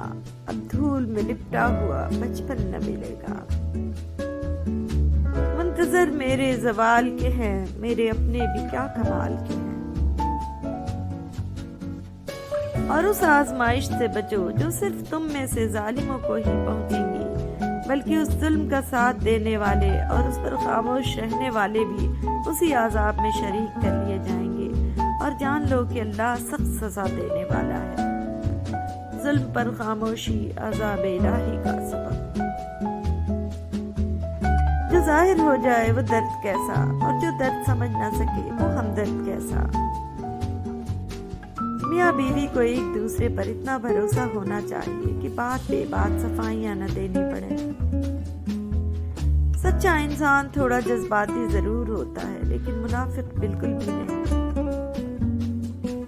A: اب دھول میں لپٹا ہوا بچپن نہ ملے گا۔ منتظر میرے زوال کے ہیں، میرے اپنے بھی کیا کمال کے ہیں۔ اور اس آزمائش سے بچو جو صرف تم میں سے ظالموں کو ہی پہنچیں گی، بلکہ اس ظلم کا ساتھ دینے والے اور اس پر خاموش رہنے والے بھی اسی عذاب میں شریک کر لیے جائیں گے۔ اور جان لو کہ اللہ سخت سزا دینے والا ہے۔ ظلم پر خاموشی عذاب الہی کا سبب۔ جو ظاہر ہو جائے وہ درد کیسا، اور جو درد سمجھ نہ سکے وہ ہمدرد کیسا۔ میاں بیوی کو ایک دوسرے پر اتنا بھروسہ ہونا چاہیے کہ بات بے بات صفائیاں نہ دینی پڑے۔ سچا انسان تھوڑا جذباتی ضرور ہوتا ہے، لیکن منافق بالکل بھی نہیں۔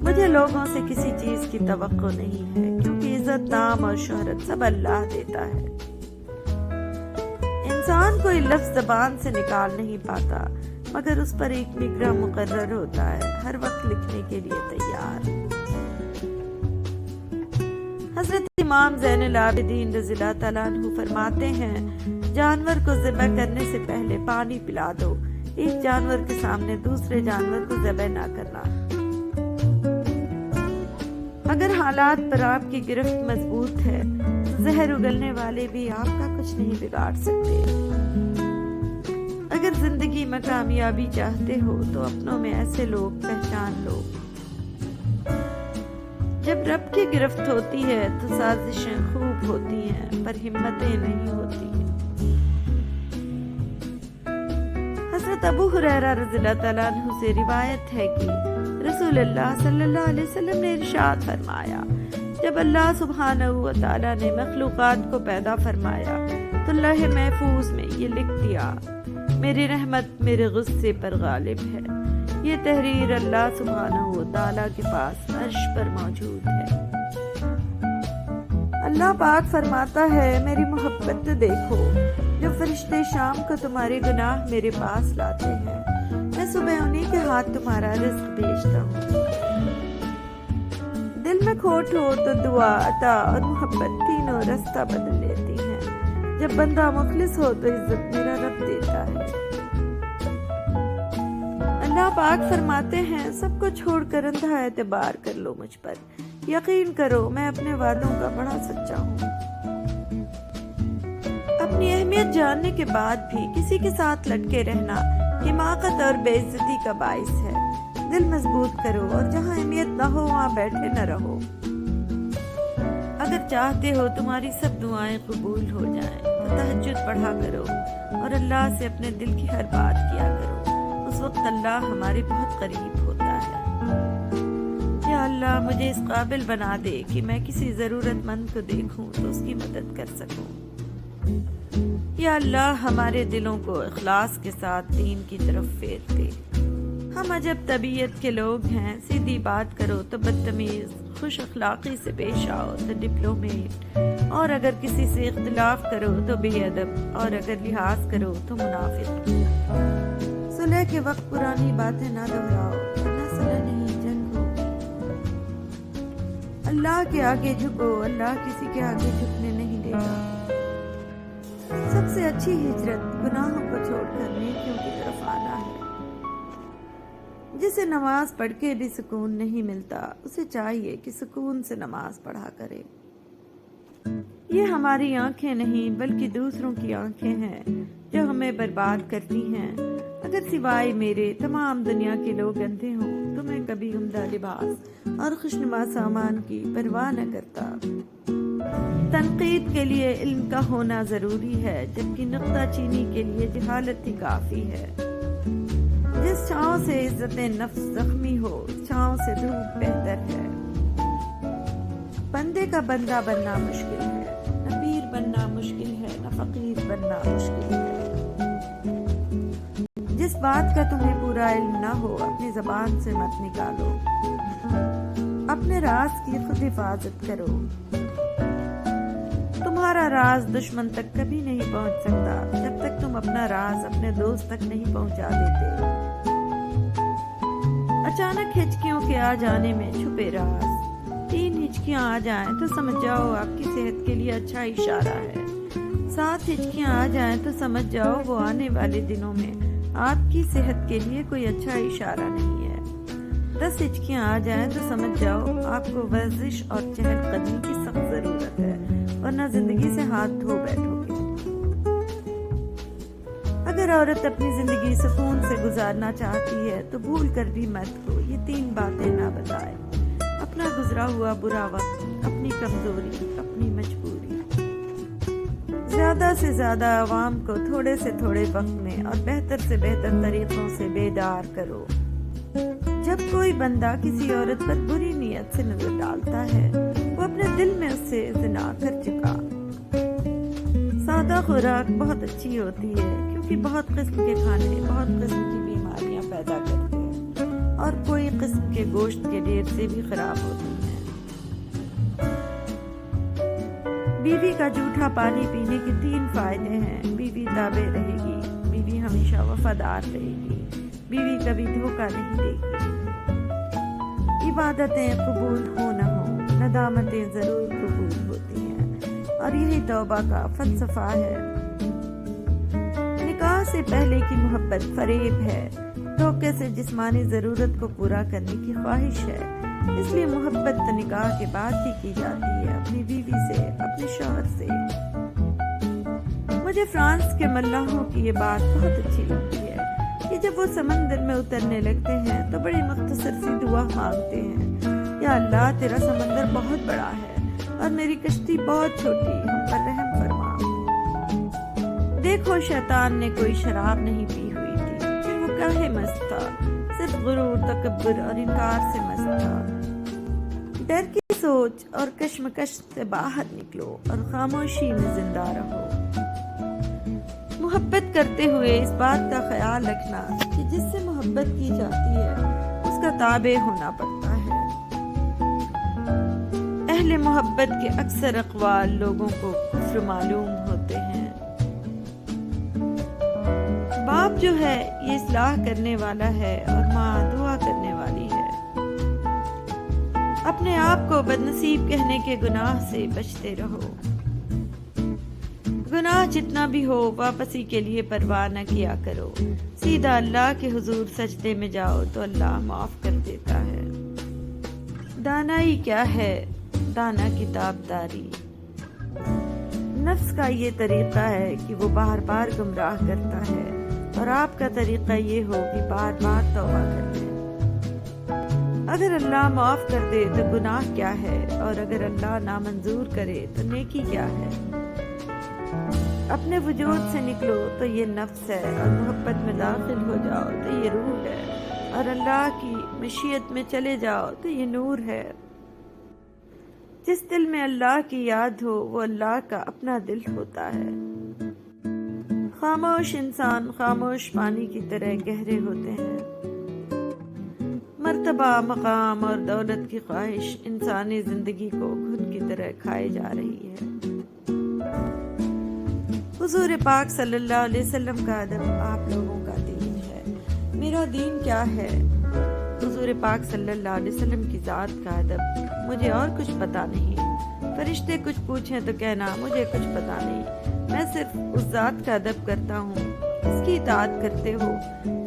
A: مجھے لوگوں سے کسی چیز کی توقع نہیں ہے، کیونکہ عزت، نام اور شہرت سب اللہ دیتا ہے۔ انسان کوئی لفظ زبان سے نکال نہیں پاتا، مگر اس پر ایک نگراں مقرر ہوتا ہے، ہر وقت لکھنے کے لیے تیار۔ حضرت امام زین العابدین رضی اللہ تعالیٰ عنہ فرماتے ہیں، جانور کو ذبح کرنے سے پہلے پانی پلا دو، ایک جانور کے سامنے دوسرے جانور کو ذبح نہ کرنا۔ اگر حالات پر آپ کی گرفت مضبوط ہے تو زہر اگلنے والے بھی آپ کا کچھ نہیں بگاڑ سکتے۔ اگر زندگی میں کامیابی چاہتے ہو تو اپنوں میں ایسے لوگ پہچان لو۔ جب رب کی گرفت ہوتی ہے تو سازشیں خوب ہوتی ہیں، پر ہمتیں نہیں ہوتی۔ حضرت ابو ہریرہ رضی اللہ تعالیٰ عنہ سے روایت ہے کہ رسول اللہ صلی اللہ علیہ وسلم نے ارشاد فرمایا، جب اللہ سبحانہ و تعالیٰ نے مخلوقات کو پیدا فرمایا تو لوح محفوظ میں یہ لکھ دیا، میری رحمت میرے غصے پر غالب ہے۔ یہ تحریر اللہ سبحانہ و تعالیٰ کے پاس عرش پر موجود ہے۔ اللہ پاک فرماتا ہے، میری محبت دیکھو، جو فرشتے شام کو تمہارے گناہ میرے پاس لاتے ہیں، میں صبح انہیں کے ہاتھ تمہارا رزق بھیجتا ہوں۔ دل میں کھوٹ ہو تو دعا، عطا اور محبت تینوں رستہ بدل لیتی ہیں۔ جب بندہ مخلص ہو تو عزت میرا رب دیتا ہے۔ اللہ پاک فرماتے ہیں، سب کو چھوڑ کر اندھا اعتبار کر لو مجھ پر، یقین کرو میں اپنے وعدوں کا بڑا سچا ہوں۔ اپنی اہمیت جاننے کے بعد بھی کسی کے ساتھ لٹکے رہنا حماقت اور بے عزتی کا باعث ہے۔ دل مضبوط کرو اور جہاں اہمیت نہ ہو وہاں بیٹھے نہ رہو۔ اگر چاہتے ہو تمہاری سب دعائیں قبول ہو جائیں تو تہجد پڑھا کرو اور اللہ سے اپنے دل کی ہر بات کیا کرو، اس وقت اللہ ہمارے بہت قریب ہوتا ہے۔ یا اللہ، مجھے اس قابل بنا دے کہ میں کسی ضرورت مند کو دیکھوں تو اس کی مدد کر سکوں۔ یا اللہ، ہمارے دلوں کو اخلاص کے ساتھ دین کی طرف پھیر دے۔ ہم عجب طبیعت کے لوگ ہیں، سیدھی بات کرو تو بدتمیز، خوش اخلاقی سے پیش آؤ تو ڈپلومیٹ، اور اگر کسی سے اختلاف کرو تو بے ادب، اور اگر لحاظ کرو تو منافق۔ صلح کے وقت پرانی باتیں نہ دہراؤ ورنہ صلح نہیں جنگ ہوگی۔ اللہ کے آگے جھکو، اللہ کسی کے آگے جھکنے نہیں دے گا۔ سب سے اچھی ہجرت گناہوں کو چھوڑ کر نیکیوں کی طرف آنا ہے۔ جسے نماز پڑھ کے بھی سکون نہیں ملتا، اسے چاہیے کہ سکون سے نماز پڑھا کرے۔ یہ ہماری آنکھیں نہیں بلکہ دوسروں کی آنکھیں ہیں جو ہمیں برباد کرتی ہیں۔ اگر سوائے میرے تمام دنیا کے لوگ اندھے ہوں تو میں کبھی عمدہ لباس اور خوشنما سامان کی پرواہ نہ کرتا۔ تنقید کے لیے علم کا ہونا ضروری ہے، جبکہ نقطہ چینی کے لیے جہالت ہی کافی ہے۔ جس چھاؤں سے عزت نفس زخمی ہو، چھاؤں سے دھوپ بہتر ہے۔ بندے کا بندہ بننا مشکل ہے، نہ پیر بننا مشکل ہے، نہ فقیر بننا مشکل ہے۔ جس بات کا تمہیں پورا علم نہ ہو اپنی زبان سے مت نکالو۔ اپنے راز کی خود حفاظت کرو۔ تمہارا راز دشمن تک کبھی نہیں پہنچ سکتا جب تک تم اپنا راز اپنے دوست تک نہیں پہنچا دیتے۔ اچانک ہچکیوں کے آ جانے میں چھپے راز۔ 3 ہچکیاں آ جائیں تو سمجھ جاؤ آپ کی صحت کے لیے اچھا اشارہ ہے۔ 7 ہچکیاں آ جائیں تو سمجھ جاؤ وہ آنے والے دنوں میں آپ کی صحت کے لیے کوئی اچھا اشارہ نہیں ہے۔ 10 ہچکیاں آ جائیں تو سمجھ جاؤ آپ کو ورزش اور چہل قدمی کی سخت ضرورت ہے، ورنہ زندگی سے ہاتھ دھو بیٹھو گے۔ اگر عورت اپنی زندگی سکون سے گزارنا چاہتی ہے تو بھول کر بھی مرد کو یہ 3 باتیں نہ بتائے: اپنا گزرا ہوا برا وقت، اپنی کمزوری، اپنی مجبوری۔ زیادہ سے زیادہ عوام کو تھوڑے سے تھوڑے وقت میں اور بہتر سے بہتر طریقوں سے بیدار کرو۔ جب کوئی بندہ کسی عورت پر بری نیت سے نظر ڈالتا ہے، وہ اپنے دل میں اس سے زنا کر چکا۔ سادہ خوراک بہت اچھی ہوتی ہے، کیونکہ بہت قسم کے کھانے بہت قسم کی بیماریاں پیدا کرتے ہیں، اور کوئی قسم کے گوشت کے ڈھیر سے بھی خراب ہوتی ہیں۔ بیوی کا جھوٹا پانی پینے کے 3 فائدے ہیں: بیوی تابع رہے گی، بیوی ہمیشہ وفادار رہے گی، بیوی کبھی دھوکہ نہیں دے گی۔ عبادتیں قبول ہو نہ ہو، ندامتیں ضرور قبول ہوتی ہیں، اور یہی توبہ کا فلسفہ ہے۔ نکاح سے پہلے کی محبت فریب ہے، دھوکے سے جسمانی ضرورت کو پورا کرنے کی خواہش ہے۔ اس لیے محبت تو نکاح کے بعد ہی کی جاتی ہے، اپنی بیوی سے، اپنے شوہر سے۔ مجھے فرانس کے ملاحوں کی یہ بات بہت اچھی لگتی ہے کہ جب وہ سمندر میں اترنے لگتے ہیں تو بڑی مختصر سی دعا مانگتے ہیں: یا اللہ، تیرا سمندر بہت بڑا ہے اور میری کشتی بہت چھوٹی، ہم پر رحم فرما۔ دیکھو، شیطان نے کوئی شراب نہیں پی ہوئی تھی، پھر وہ کاہے مست تھا؟ صرف غرور، تکبر اور انکار سے مست تھا۔ ڈر کی سوچ اور کشمکش سے باہر نکلو اور خاموشی میں زندہ رہو۔ محبت کرتے ہوئے اس بات کا خیال رکھنا کہ جس سے محبت کی جاتی ہے اس کا تابع ہونا پڑتا ہے۔ اہل محبت کے اکثر اقوال لوگوں کو کفر معلوم ہوتے ہیں۔ باپ جو ہے یہ اصلاح کرنے والا ہے اور ماں دعا کرنے والی ہے۔ اپنے آپ کو بدنصیب کہنے کے گناہ سے بچتے رہو۔ گناہ جتنا بھی ہو واپسی کے لیے پرواہ نہ کیا کرو، سیدھا اللہ کے حضور سجدے میں جاؤ تو اللہ معاف کر دیتا ہے۔ دانائی کیا ہے؟ دانا کتاب داری۔ نفس کا یہ طریقہ ہے کہ وہ بار بار گمراہ کرتا ہے، اور آپ کا طریقہ یہ ہو کہ بار بار توبہ کر لیں۔ اگر اللہ معاف کر دے تو گناہ کیا ہے، اور اگر اللہ نامنظور کرے تو نیکی کیا ہے؟ اپنے وجود سے نکلو تو یہ نفس ہے، اور محبت میں داخل ہو جاؤ تو یہ روح ہے، اور اللہ کی مشیت میں چلے جاؤ تو یہ نور ہے۔ جس دل میں اللہ کی یاد ہو وہ اللہ کا اپنا دل ہوتا ہے۔ خاموش انسان خاموش پانی کی طرح گہرے ہوتے ہیں۔ مرتبہ، مقام اور دولت کی خواہش انسانی زندگی کو گھن کی طرح کھائے جا رہی ہے۔ حضور پاک صلی اللہ علیہ وسلم کا ادب آپ لوگوں کا دین ہے۔ میرا دین کیا ہے؟ حضور پاک صلی اللہ علیہ وسلم کی ذات کا ادب۔ مجھے اور کچھ پتا نہیں۔ فرشتے کچھ پوچھیں تو کہنا مجھے کچھ پتا نہیں، میں صرف اس ذات کا ادب کرتا ہوں۔ اس کی اطاعت کرتے ہو،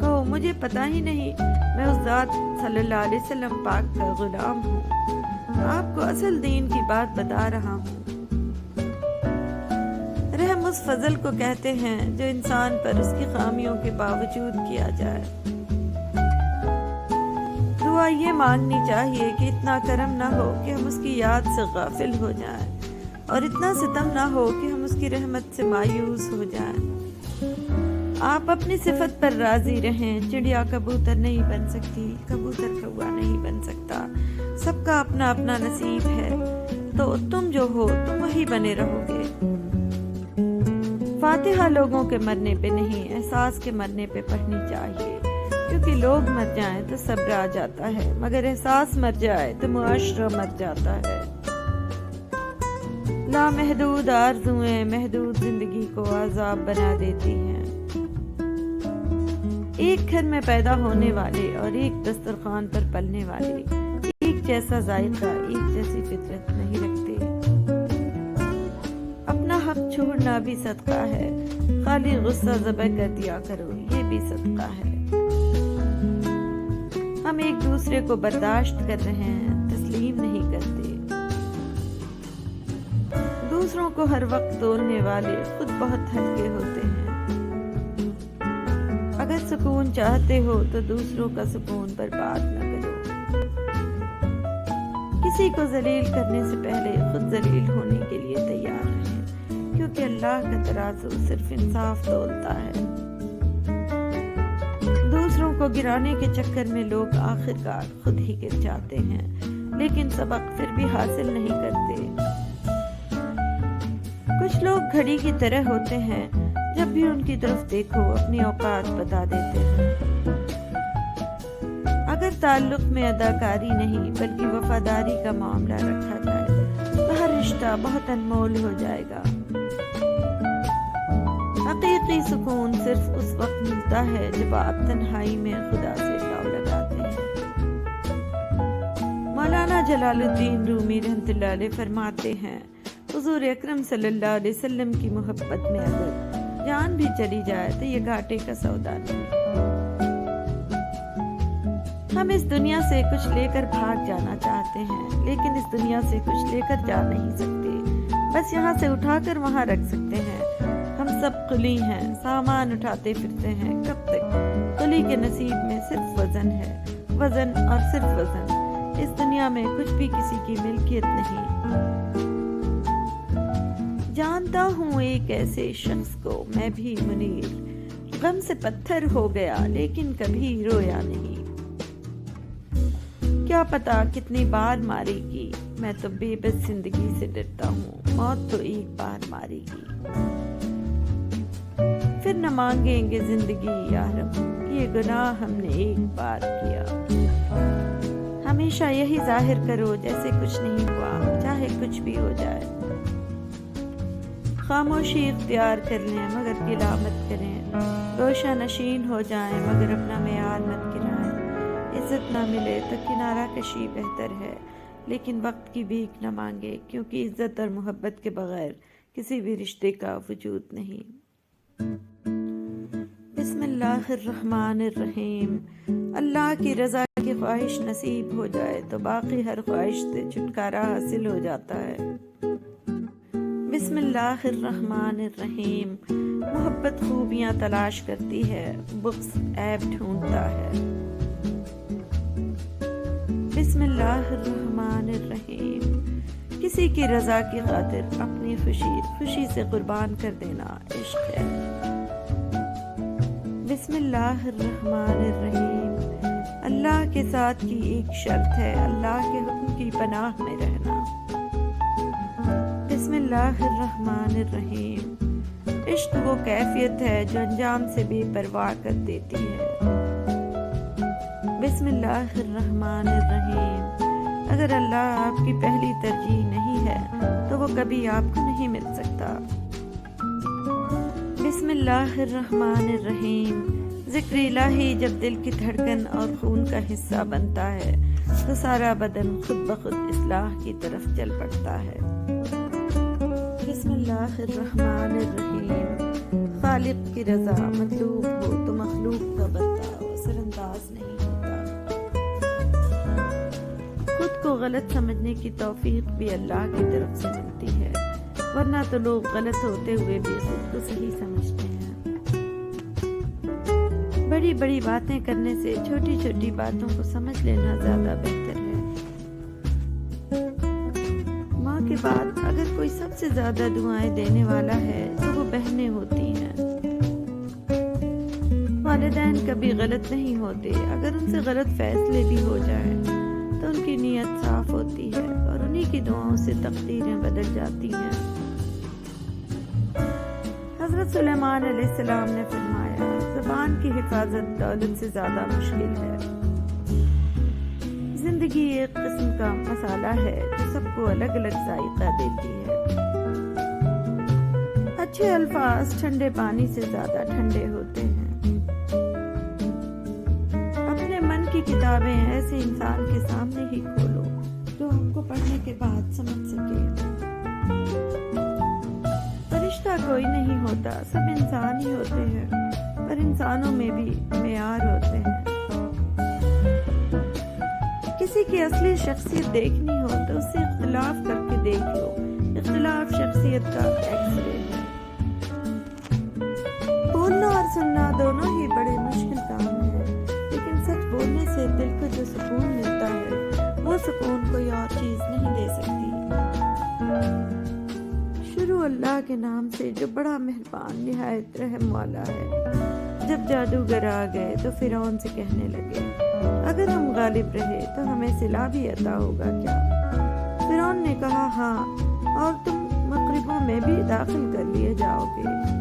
A: کہو مجھے پتا ہی نہیں، میں اس ذات صلی اللہ علیہ وسلم پاک کا غلام ہوں، آپ کو اصل دین کی بات بتا رہا ہوں۔ رحم اس فضل کو کہتے ہیں جو انسان پر اس کی خامیوں کے باوجود کیا جائے۔ دعا یہ مانگنی چاہیے کہ اتنا کرم نہ ہو کہ ہم اس کی یاد سے غافل ہو جائیں، اور اتنا ستم نہ ہو کہ ہم اس کی رحمت سے مایوس ہو جائیں۔ آپ اپنی صفت پر راضی رہیں۔ چڑیا کبوتر نہیں بن سکتی، کبوتر کوا نہیں بن سکتا، سب کا اپنا اپنا نصیب ہے، تو تم جو ہو تم وہی بنے رہو گے۔ فاتحہ لوگوں کے مرنے پہ نہیں، احساس کے مرنے پہ پڑھنی چاہیے، کیونکہ لوگ مر جائیں تو صبر آ جاتا ہے، مگر احساس مر جائے تو معاشرہ مر جاتا ہے۔ لامحدود آرزوئیں محدود زندگی کو عذاب بنا دیتی ہیں۔ ایک گھر میں پیدا ہونے والے اور ایک دسترخوان پر پلنے والے ایک جیسا ذائقہ، ایک جیسی فطرت نہیں رکھتے۔ اپنا حق چھوڑنا بھی صدقہ ہے، خالی غصہ ذبح کر دیا کرو، یہ بھی صدقہ ہے۔ ہم ایک دوسرے کو برداشت کر رہے ہیں، تسلیم نہیں کرتے۔ دوسروں کو ہر وقت تولنے والے خود بہت ہلکے ہوتے ہیں۔ اگر سکون چاہتے ہو تو دوسروں کا سکون برباد نہ کرو۔ کسی کو ذلیل کرنے سے پہلے خود ذلیل ہونے کے لیے تیار رہیں، کیونکہ اللہ کا ترازو صرف انصاف تولتا ہے۔ دوسروں کو گرانے کے چکر میں لوگ آخرکار خود ہی گر جاتے ہیں، لیکن سبق پھر بھی حاصل نہیں کرتے۔ کچھ لوگ گھڑی کی طرح ہوتے ہیں، جب بھی ان کی طرف دیکھو اپنی اوقات بتا دیتے ہیں۔ اگر تعلق میں اداکاری نہیں بلکہ وفاداری کا معاملہ رکھا جائے تو ہر رشتہ بہت انمول ہو جائے گا۔ حقیقی سکون صرف اس وقت ملتا ہے جب آپ تنہائی میں خدا سے لو لگاتے ہیں۔ مولانا جلال الدین رومی رحمۃ اللہ علیہ فرماتے ہیں، حضور اکرم صلی اللہ علیہ وسلم کی محبت میں اگر جان بھی چلی جائے تو یہ گھاٹے کا سودا نہیں۔ ہم اس دنیا سے کچھ لے کر بھاگ جانا چاہتے ہیں، لیکن اس دنیا سے کچھ لے کر جا نہیں سکتے، بس یہاں سے اٹھا کر وہاں رکھ سکتے ہیں۔ ہم سب قلی ہیں، سامان اٹھاتے پھرتے ہیں، کب تک؟ قلی کے نصیب میں صرف وزن ہے، وزن اور صرف وزن۔ اس دنیا میں کچھ بھی کسی کی ملکیت نہیں۔ جانتا ہوں ایک ایسے شخص کو میں بھی منیر، غم سے پتھر ہو گیا لیکن کبھی رویا نہیں۔ کیا پتا کتنی بار مارے گی، میں تو بے بس زندگی سے ڈرتا ہوں، موت تو ایک بار مارے گی۔ پھر نہ مانگیں گے زندگی یا رب، یہ گناہ ہم نے ایک بار کیا۔ ہمیشہ یہی ظاہر کرو جیسے کچھ نہیں ہوا، چاہے کچھ بھی ہو جائے۔ خاموشی اختیار کر لیں مگر گلہ مت کریں، گوشہ نشین ہو جائیں مگر اپنا معیار مت گرائیں۔ عزت نہ ملے تو کنارہ کشی بہتر ہے، لیکن وقت کی بھیک نہ مانگے، کیونکہ عزت اور محبت کے بغیر کسی بھی رشتے کا وجود نہیں۔ بسم اللہ الرحمن الرحیم۔ اللہ کی رضا کی خواہش نصیب ہو جائے تو باقی ہر خواہش سے چھٹکارا حاصل ہو جاتا ہے۔ بسم اللہ الرحمن الرحیم۔ محبت خوبیاں تلاش کرتی ہے، بغض عیب ڈھونڈتا ہے۔ بسم اللہ الرحمن الرحیم۔ کسی کی رضا کی خاطر اپنی خوشی سے قربان کر دینا عشق ہے۔ بسم اللہ الرحمن الرحیم۔ اللہ کے ساتھ کی ایک شرط ہے، اللہ کے حکم کی پناہ میں رہنا۔ بسم اللہ الرحمن الرحیم۔ عشق وہ کیفیت ہے جو انجام سے بے پرواہ کر دیتی ہے۔ بسم اللہ الرحمن الرحیم۔ اگر اللہ آپ کی پہلی ترجیح نہیں ہے تو وہ کبھی آپ کو نہیں مل سکتا۔ بسم اللہ الرحمن الرحیم۔ ذکر الہی جب دل کی دھڑکن اور خون کا حصہ بنتا ہے تو سارا بدن خود بخود اصلاح کی طرف چل پڑتا ہے۔ بسم اللہ الرحمن الرحیم۔ خالق کی رضا مطلوب ہو تو مخلوق کا برتاؤ اثر انداز نہیں ہوتا۔ خود کو غلط سمجھنے کی توفیق بھی اللہ کی طرف سے ملتی ہے، ورنہ تو لوگ غلط ہوتے ہوئے بھی خود کو صحیح سمجھتے ہیں۔ بڑی بڑی باتیں کرنے سے چھوٹی چھوٹی باتوں کو سمجھ لینا زیادہ بہتر ہے۔ ماں کے بعد اگر کوئی سب سے زیادہ دعائیں دینے والا ہے تو وہ بہنیں ہوتی ہیں۔ والدین کبھی غلط نہیں ہوتے، اگر ان سے غلط فیصلے بھی ہو جائیں تو ان کی نیت صاف ہوتی ہے اور انہی کی دعاؤں سے تقدیریں بدل جاتی ہیں۔ حضرت سلیمان علیہ السلام نے فرمایا، زبان کی حفاظت دولت سے زیادہ مشکل ہے۔ زندگی ایک قسم کا مسالہ ہے جو سب کو الگ الگ ذائقہ دیتی ہے۔ اچھے الفاظ ٹھنڈے پانی سے زیادہ ٹھنڈے ہوتے ہیں۔ اپنے من کی کتابیں ایسے انسان کے سامنے ہی کھولو جو ہم کو پڑھنے کے بعد سمجھ سکے۔ فرشتہ کوئی نہیں ہوتا، سب انسان ہی ہوتے ہیں، پر انسانوں میں بھی معیار ہوتے ہیں۔ کسی کی اصلی شخصیت دیکھنی ہو تو اس سے اختلاف کر کے دیکھ لو، اختلاف شخصیت کا ایکس رے ہے۔ بولنا اور سننا دونوں ہی بڑے مشکل کام ہیں، لیکن سچ بولنے سے دل کو جو سکون ملتا ہے وہ سکون کوئی اور چیز نہیں دے سکتی۔ شروع اللہ کے نام سے جو بڑا مہربان نہایت رحم والا ہے۔ جب جادوگر آ گئے تو فرعون سے کہنے لگے، اگر ہم غالب رہے تو ہمیں صلہ بھی عطا ہوگا کیا؟ فرعون نے کہا، ہاں، اور تم مغربوں میں بھی داخل کر لیے جاؤ گے۔